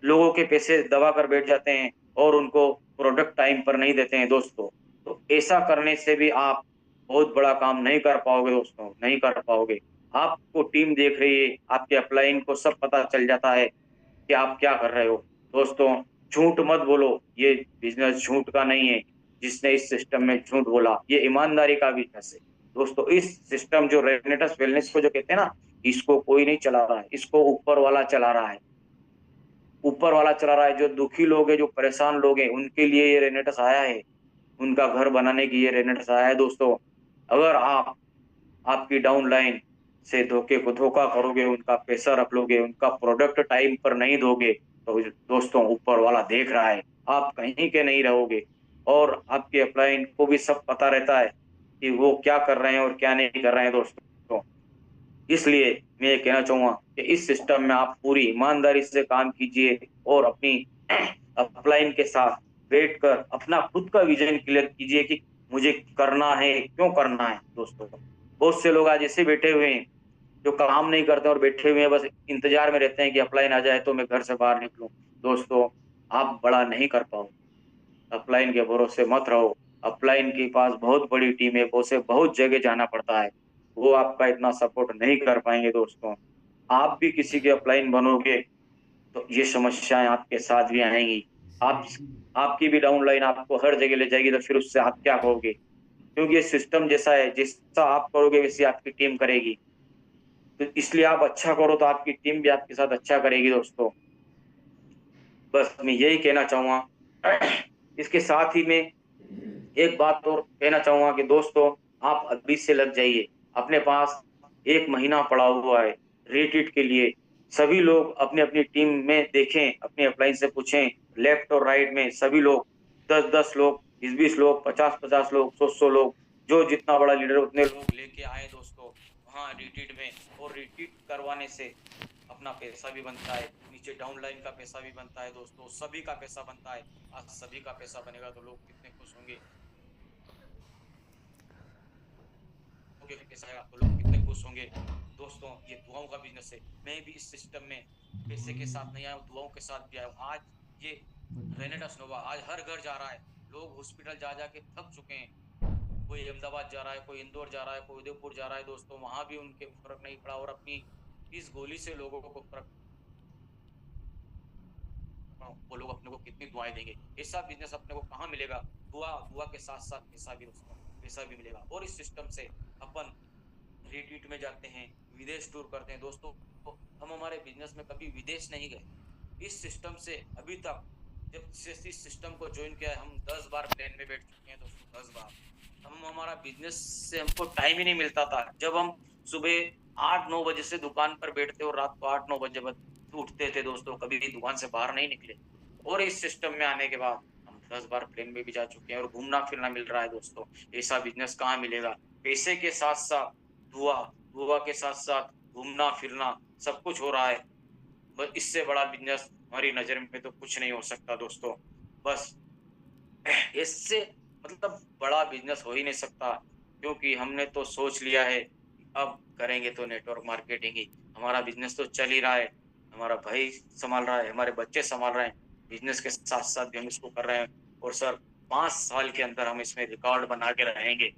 Speaker 2: लोगों के पैसे दबा कर बैठ जाते हैं और उनको प्रोडक्ट टाइम पर नहीं देते हैं दोस्तों। तो ऐसा करने से भी आप बहुत बड़ा काम नहीं कर पाओगे दोस्तों, नहीं कर पाओगे। आपको टीम देख रही है, आपके अपलाइन को सब पता चल जाता है कि आप क्या कर रहे हो दोस्तों। झूठ मत बोलो, ये बिजनेस झूठ का नहीं है। जिसने इस सिस्टम में झूठ बोला ये ईमानदारी का बिजनेस है दोस्तों। इस सिस्टम जो रेनेटस वेलनेस को जो कहते हैं ना, इसको कोई नहीं चला रहा है, इसको ऊपर वाला चला रहा है, ऊपर वाला चला रहा है। जो दुखी लोग हैं, जो परेशान लोग हैं, उनके लिए ये रेनेटस आया है, उनका घर बनाने की ये रेनेटस आया है दोस्तों। अगर आप आपकी डाउन लाइन से धोखे को धोखा करोगे, उनका पैसा रख लोगे, उनका प्रोडक्ट टाइम पर नहीं दोगे, तो दोस्तों ऊपर वाला देख रहा है, आप कहीं के नहीं रहोगे। और आपके अपलाइन को भी सब पता रहता है कि वो क्या कर रहे हैं और क्या नहीं कर रहे हैं दोस्तों। इसलिए मैं ये कहना चाहूंगा कि इस सिस्टम में आप पूरी ईमानदारी से काम कीजिए और अपनी अपलाइन के साथ बैठकर अपना खुद का विजन क्लियर कीजिए कि मुझे करना है, क्यों करना है दोस्तों। बहुत से लोग आज ऐसे बैठे हुए हैं जो काम नहीं करते और बैठे हुए हैं, बस इंतजार में रहते हैं कि अपलाइन आ जाए तो मैं घर से बाहर निकलूं। दोस्तों आप बड़ा नहीं कर पाओ, अपलाइन के भरोसे मत रहो। अपलाइन के पास बहुत बड़ी टीम है, उसे बहुत जगह जाना पड़ता है, वो आपका इतना सपोर्ट नहीं कर पाएंगे दोस्तों। आप भी किसी के अपलाइन बनोगे तो ये समस्याएं आपके साथ भी आएंगी। आप आपकी भी डाउन लाइन आपको हर जगह ले जाएगी, तो फिर उससे आप क्या कहोगे? क्योंकि ये सिस्टम जैसा है, जैसा आप करोगे वैसी आपकी टीम करेगी। तो इसलिए आप अच्छा करो तो आपकी टीम भी आपके साथ अच्छा करेगी दोस्तों। बस मैं यही कहना चाहूंगा। इसके साथ ही मैं एक बात और कहना चाहूंगा कि दोस्तों, आप अभी से लग जाइए। अपने पास 1 महीना पड़ा हुआ है रीट्रीट के लिए। सभी लोग अपनी अपनी टीम में देखें, अपने अपलाइन से पूछें, लेफ्ट और राइट में सभी लोग 10-10 लोग, 20-20 लोग, 50-50 लोग, 100-100 लोग, जो जितना बड़ा लीडर उतने लोग लेके आए दोस्तों वहाँ रिट्रीट में। और रिट्रीट करवाने से अपना पैसा भी बनता है, नीचे डाउन लाइन का पैसा भी बनता है दोस्तों, सभी का पैसा बनता है। आज सभी का पैसा बनेगा तो लोग कितने खुश होंगे, पैसा आएगा तो लोग कितने खुश होंगे दोस्तों। ये दुआओं का बिजनेस है। मैं भी इस सिस्टम में पैसे के साथ नहीं आया हूँ, दुआओं के साथ भी आया हूँ। आज ये रेनेडस नोवा आज हर घर जा रहा है। लोग हॉस्पिटल जा जाके थक चुके हैं। कोई अहमदाबाद जा रहा है, कोई इंदौर जा रहा है, कोई उदयपुर जा रहा है दोस्तों, वहां भी उनके फर्क नहीं पड़ा। और अपनी इस गोली से लोगों को फर्क, वो लोग अपने को कितनी दुआएं देंगे। ऐसा बिजनेस अपने को कहाँ मिलेगा? दुआ के साथ साथ पैसा भी दोस्तों, पैसा भी मिलेगा। और इस सिस्टम से अपन रिट्रीट में जाते हैं, विदेश टूर करते हैं दोस्तों। तो हम हमारे बिजनेस में कभी विदेश नहीं गए। इस सिस्टम से अभी तक जब से इस सिस्टम को ज्वाइन किया है, हम 10 बार प्लेन में बैठ चुके हैं दोस्तों, 10 बार। हम हमारा बिजनेस से हमको टाइम ही नहीं मिलता था। जब हम सुबह 8-9 बजे से दुकान पर बैठते और रात को 8-9 बजे उठते थे दोस्तों, कभी भी दुकान से बाहर नहीं निकले। और इस सिस्टम में आने के बाद हम 10 बार प्लेन में भी जा चुके हैं और घूमना फिरना मिल रहा है दोस्तों। ऐसा बिजनेस कहाँ मिलेगा? पैसे के साथ साथ दुआ के साथ साथ घूमना फिरना सब कुछ हो रहा है। बस इससे बड़ा बिजनेस हमारी नजर में तो कुछ नहीं हो सकता दोस्तों। बस इससे मतलब बड़ा बिजनेस हो ही नहीं सकता, क्योंकि हमने तो सोच लिया है अब करेंगे तो नेटवर्क मार्केटिंग ही। हमारा बिजनेस तो चल ही रहा है, हमारा भाई संभाल रहा है, हमारे बच्चे संभाल रहे हैं। बिजनेस के साथ साथ भी हम इसको कर रहे हैं। और सर 5 साल के अंदर हम इसमें रिकॉर्ड बना के रहेंगे,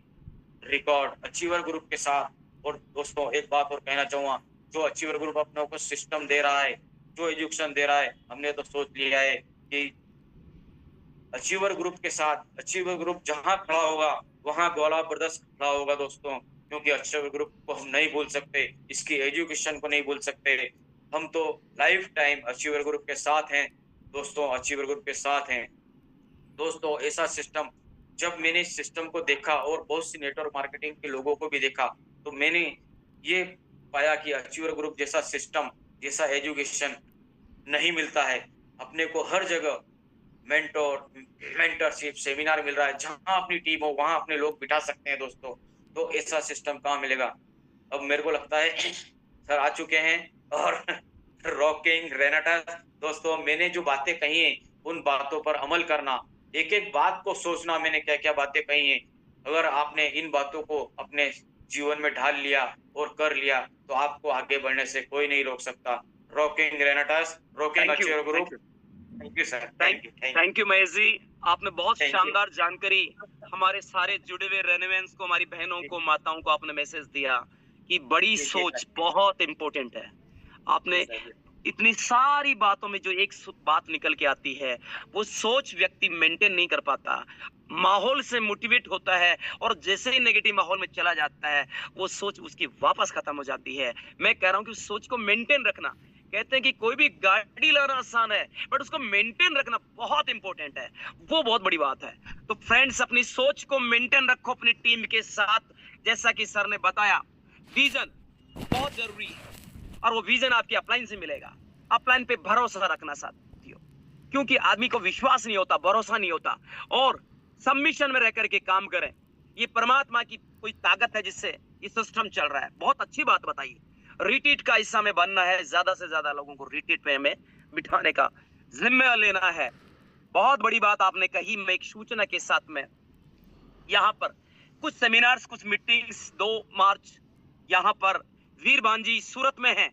Speaker 2: रिकॉर्ड अचीवर ग्रुप के साथ। और दोस्तों एक बात और कहना चाहूंगा, जो अचीवर ग्रुप अपने को सिस्टम दे रहा है, जो एजुकेशन दे रहा है, हमने तो सोच लिया है कि अचीवर ग्रुप के साथ, अचीवर ग्रुप जहां खड़ा होगा वहां गोला ब्रदर्स खड़ा होगा दोस्तों। क्योंकि अचीवर ग्रुप को हम नहीं भूल सकते, इसकी एजुकेशन को नहीं भूल सकते। हम तो लाइफ टाइम अचीवर ग्रुप के साथ हैं दोस्तों, अचीवर ग्रुप के साथ हैं दोस्तों। ऐसा सिस्टम, जब मैंने इस सिस्टम को देखा और बहुत सी नेटवर्क मार्केटिंग के लोगों को भी देखा, तो मैंने ये पाया कि अचीवर ग्रुप जैसा सिस्टम, जैसा एजुकेशन नहीं मिलता है। अपने को हर जगह मेंटरशिप सेमिनार मिल रहा है, जहां अपनी टीम हो वहां अपने लोग बिठा सकते हैं दोस्तों। तो ऐसा सिस्टम कहाँ मिलेगा? अब मेरे को लगता है सर आ चुके हैं और रॉकिंग रेनेडस दोस्तों, मैंने जो बातें कही हैं उन बातों पर अमल करना, एक एक बात को सोचना मैंने क्या क्या बातें कही हैं। अगर आपने इन बातों को अपने जीवन में ढाल लिया और कर लिया, तो आपको आगे बढ़ने से कोई नहीं रोक सकता। Rocking renegades, rocking achiever group. Thank you sir, thank you,
Speaker 1: thank you Mahesh ji. आपने बहुत
Speaker 2: Thank you.
Speaker 1: शानदार जानकारी हमारे सारे जुड़े हुए रेनेवेंस को, हमारी बहनों को, माताओं को आपने मैसेज दिया कि बड़ी सोच बहुत इंपॉर्टेंट है। आपने इतनी सारी बातों में जो एक बात निकल के आती है, वो सोच व्यक्ति मेंटेन नहीं कर पाता, माहौल से मोटिवेट होता है, और जैसे ही नेगेटिव माहौल में चला जाता है वो सोच उसकी वापस खत्म हो जाती है। मैं कह रहा हूं कि उस सोच को मेंटेन रखना, कहते हैं कि कोई भी गाड़ी लाना आसान है, बट उसको मेंटेन रखना बहुत इंपॉर्टेंट है, वो बहुत बड़ी बात है। तो फ्रेंड्स, अपनी सोच को मेंटेन रखो अपनी टीम के साथ। जैसा कि सर ने बताया, विजन बहुत जरूरी है, और वो विजन आपकी अपलाइन से मिलेगा। अपलाइन पे भरोसा रखना साथियों, क्योंकि आदमी को विश्वास नहीं होता, भरोसा नहीं होता, और सबमिशन में रह करके काम करें। ये परमात्मा की कोई ताकत है जिससे ये सिस्टम चल रहा है। बहुत अच्छी बात बताई। रिट्रीट का हिस्सा में बनना है, ज्यादा से ज्यादा लोगों को रिट्रीट पे हमें बिठाने का जिम्मा लेना है। बहुत बड़ी बात आपने कही। मैं एक सूचना के साथ में यहाँ पर कुछ सेमिनार्स, कुछ मीटिंग्स 2 मार्च यहाँ पर वीर भांजी सूरत में हैं।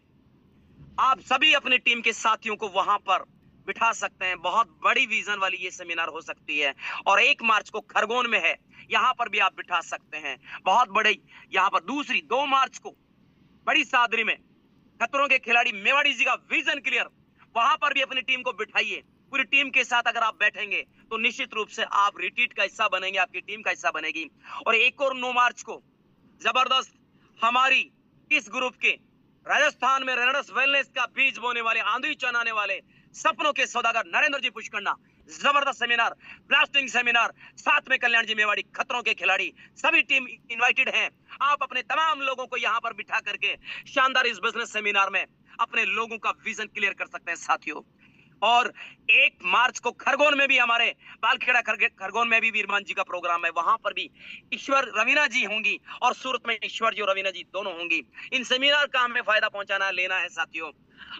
Speaker 1: आप सभी अपने टीम के साथियों को वहां पर बिठा सकते हैं। बहुत बड़ी विजन वाली ये सेमिनार हो सकती है। और 1 मार्च को खरगोन में है, यहाँ पर भी आप बिठा सकते हैं। बहुत बड़ी यहाँ पर दूसरी 2 मार्च को बड़ी सादरी में खतरों के खिलाड़ी मेवाड़ी जी का विजन क्लियर, वहां पर भी अपनी टीम को बिठाइए। पूरी टीम के साथ अगर आप बैठेंगे तो निश्चित रूप से आप रिट्रीट का हिस्सा बनेंगे, आपकी टीम का हिस्सा बनेगी। और 1 और 9 मार्च को जबरदस्त हमारी इस ग्रुप के राजस्थान में रेनाडस वेलनेस का बीज बोने वाले, आंधी चलाने वाले, सपनों के सौदागर नरेंद्र जी पुष्करना, जबरदस्त सेमिनार, ब्लास्टिंग सेमिनार, साथ में कल्याण जी मेवाड़ी, खतरों के खिलाड़ी, सभी टीम इनवाइटेड हैं। आप अपने तमाम लोगों को यहाँ पर बिठा करके शानदार इस बिजनेस सेमिनार में अपने लोगों का विजन क्लियर कर सकते हैं साथियों। और 1 मार्च को खरगोन में भी हमारे बालखेड़ा खरगोन में भी वीरमान जी का प्रोग्राम है, वहां पर भी ईश्वर रवीना जी होंगी और सूरत में ईश्वर जी और रवीना जी दोनों होंगी। इन सेमिनार का हमें फायदा पहुंचाना लेना है साथियों।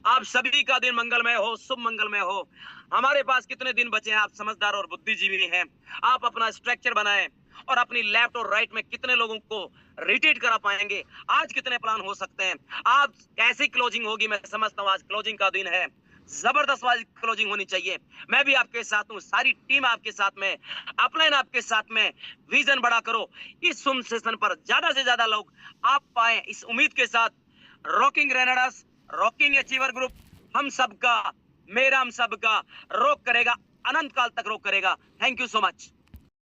Speaker 1: आप सभी का दिन मंगलमय हो, शुभ मंगलमय हो। हमारे पास कितने दिन बचे हैं, आप समझदार और बुद्धिजीवी हैं। आप अपना स्ट्रक्चर बनाएं और अपनी लेफ्ट और राइट में कितने लोगों को रिट्रीट करा पाएंगे, आज कितने प्लान हो सकते हैं, आज कैसी क्लोजिंग होगी। मैं समझता हूँ आज क्लोजिंग का दिन है, जबरदस्त वाली क्लोजिंग होनी चाहिए। मैं भी आपके साथ हूँ, सारी टीम आपके साथ में, अपलाइन आपके साथ में। विजन बड़ा करो, इस सुम सेशन पर ज्यादा से ज्यादा लोग आप पाए, इस उम्मीद के साथ। रॉकिंग रेनाडस, रॉकिंग अचीवर ग्रुप हम सबका, मेरा हम सबका रोक करेगा, अनंत काल तक रोक करेगा। Thank you so much.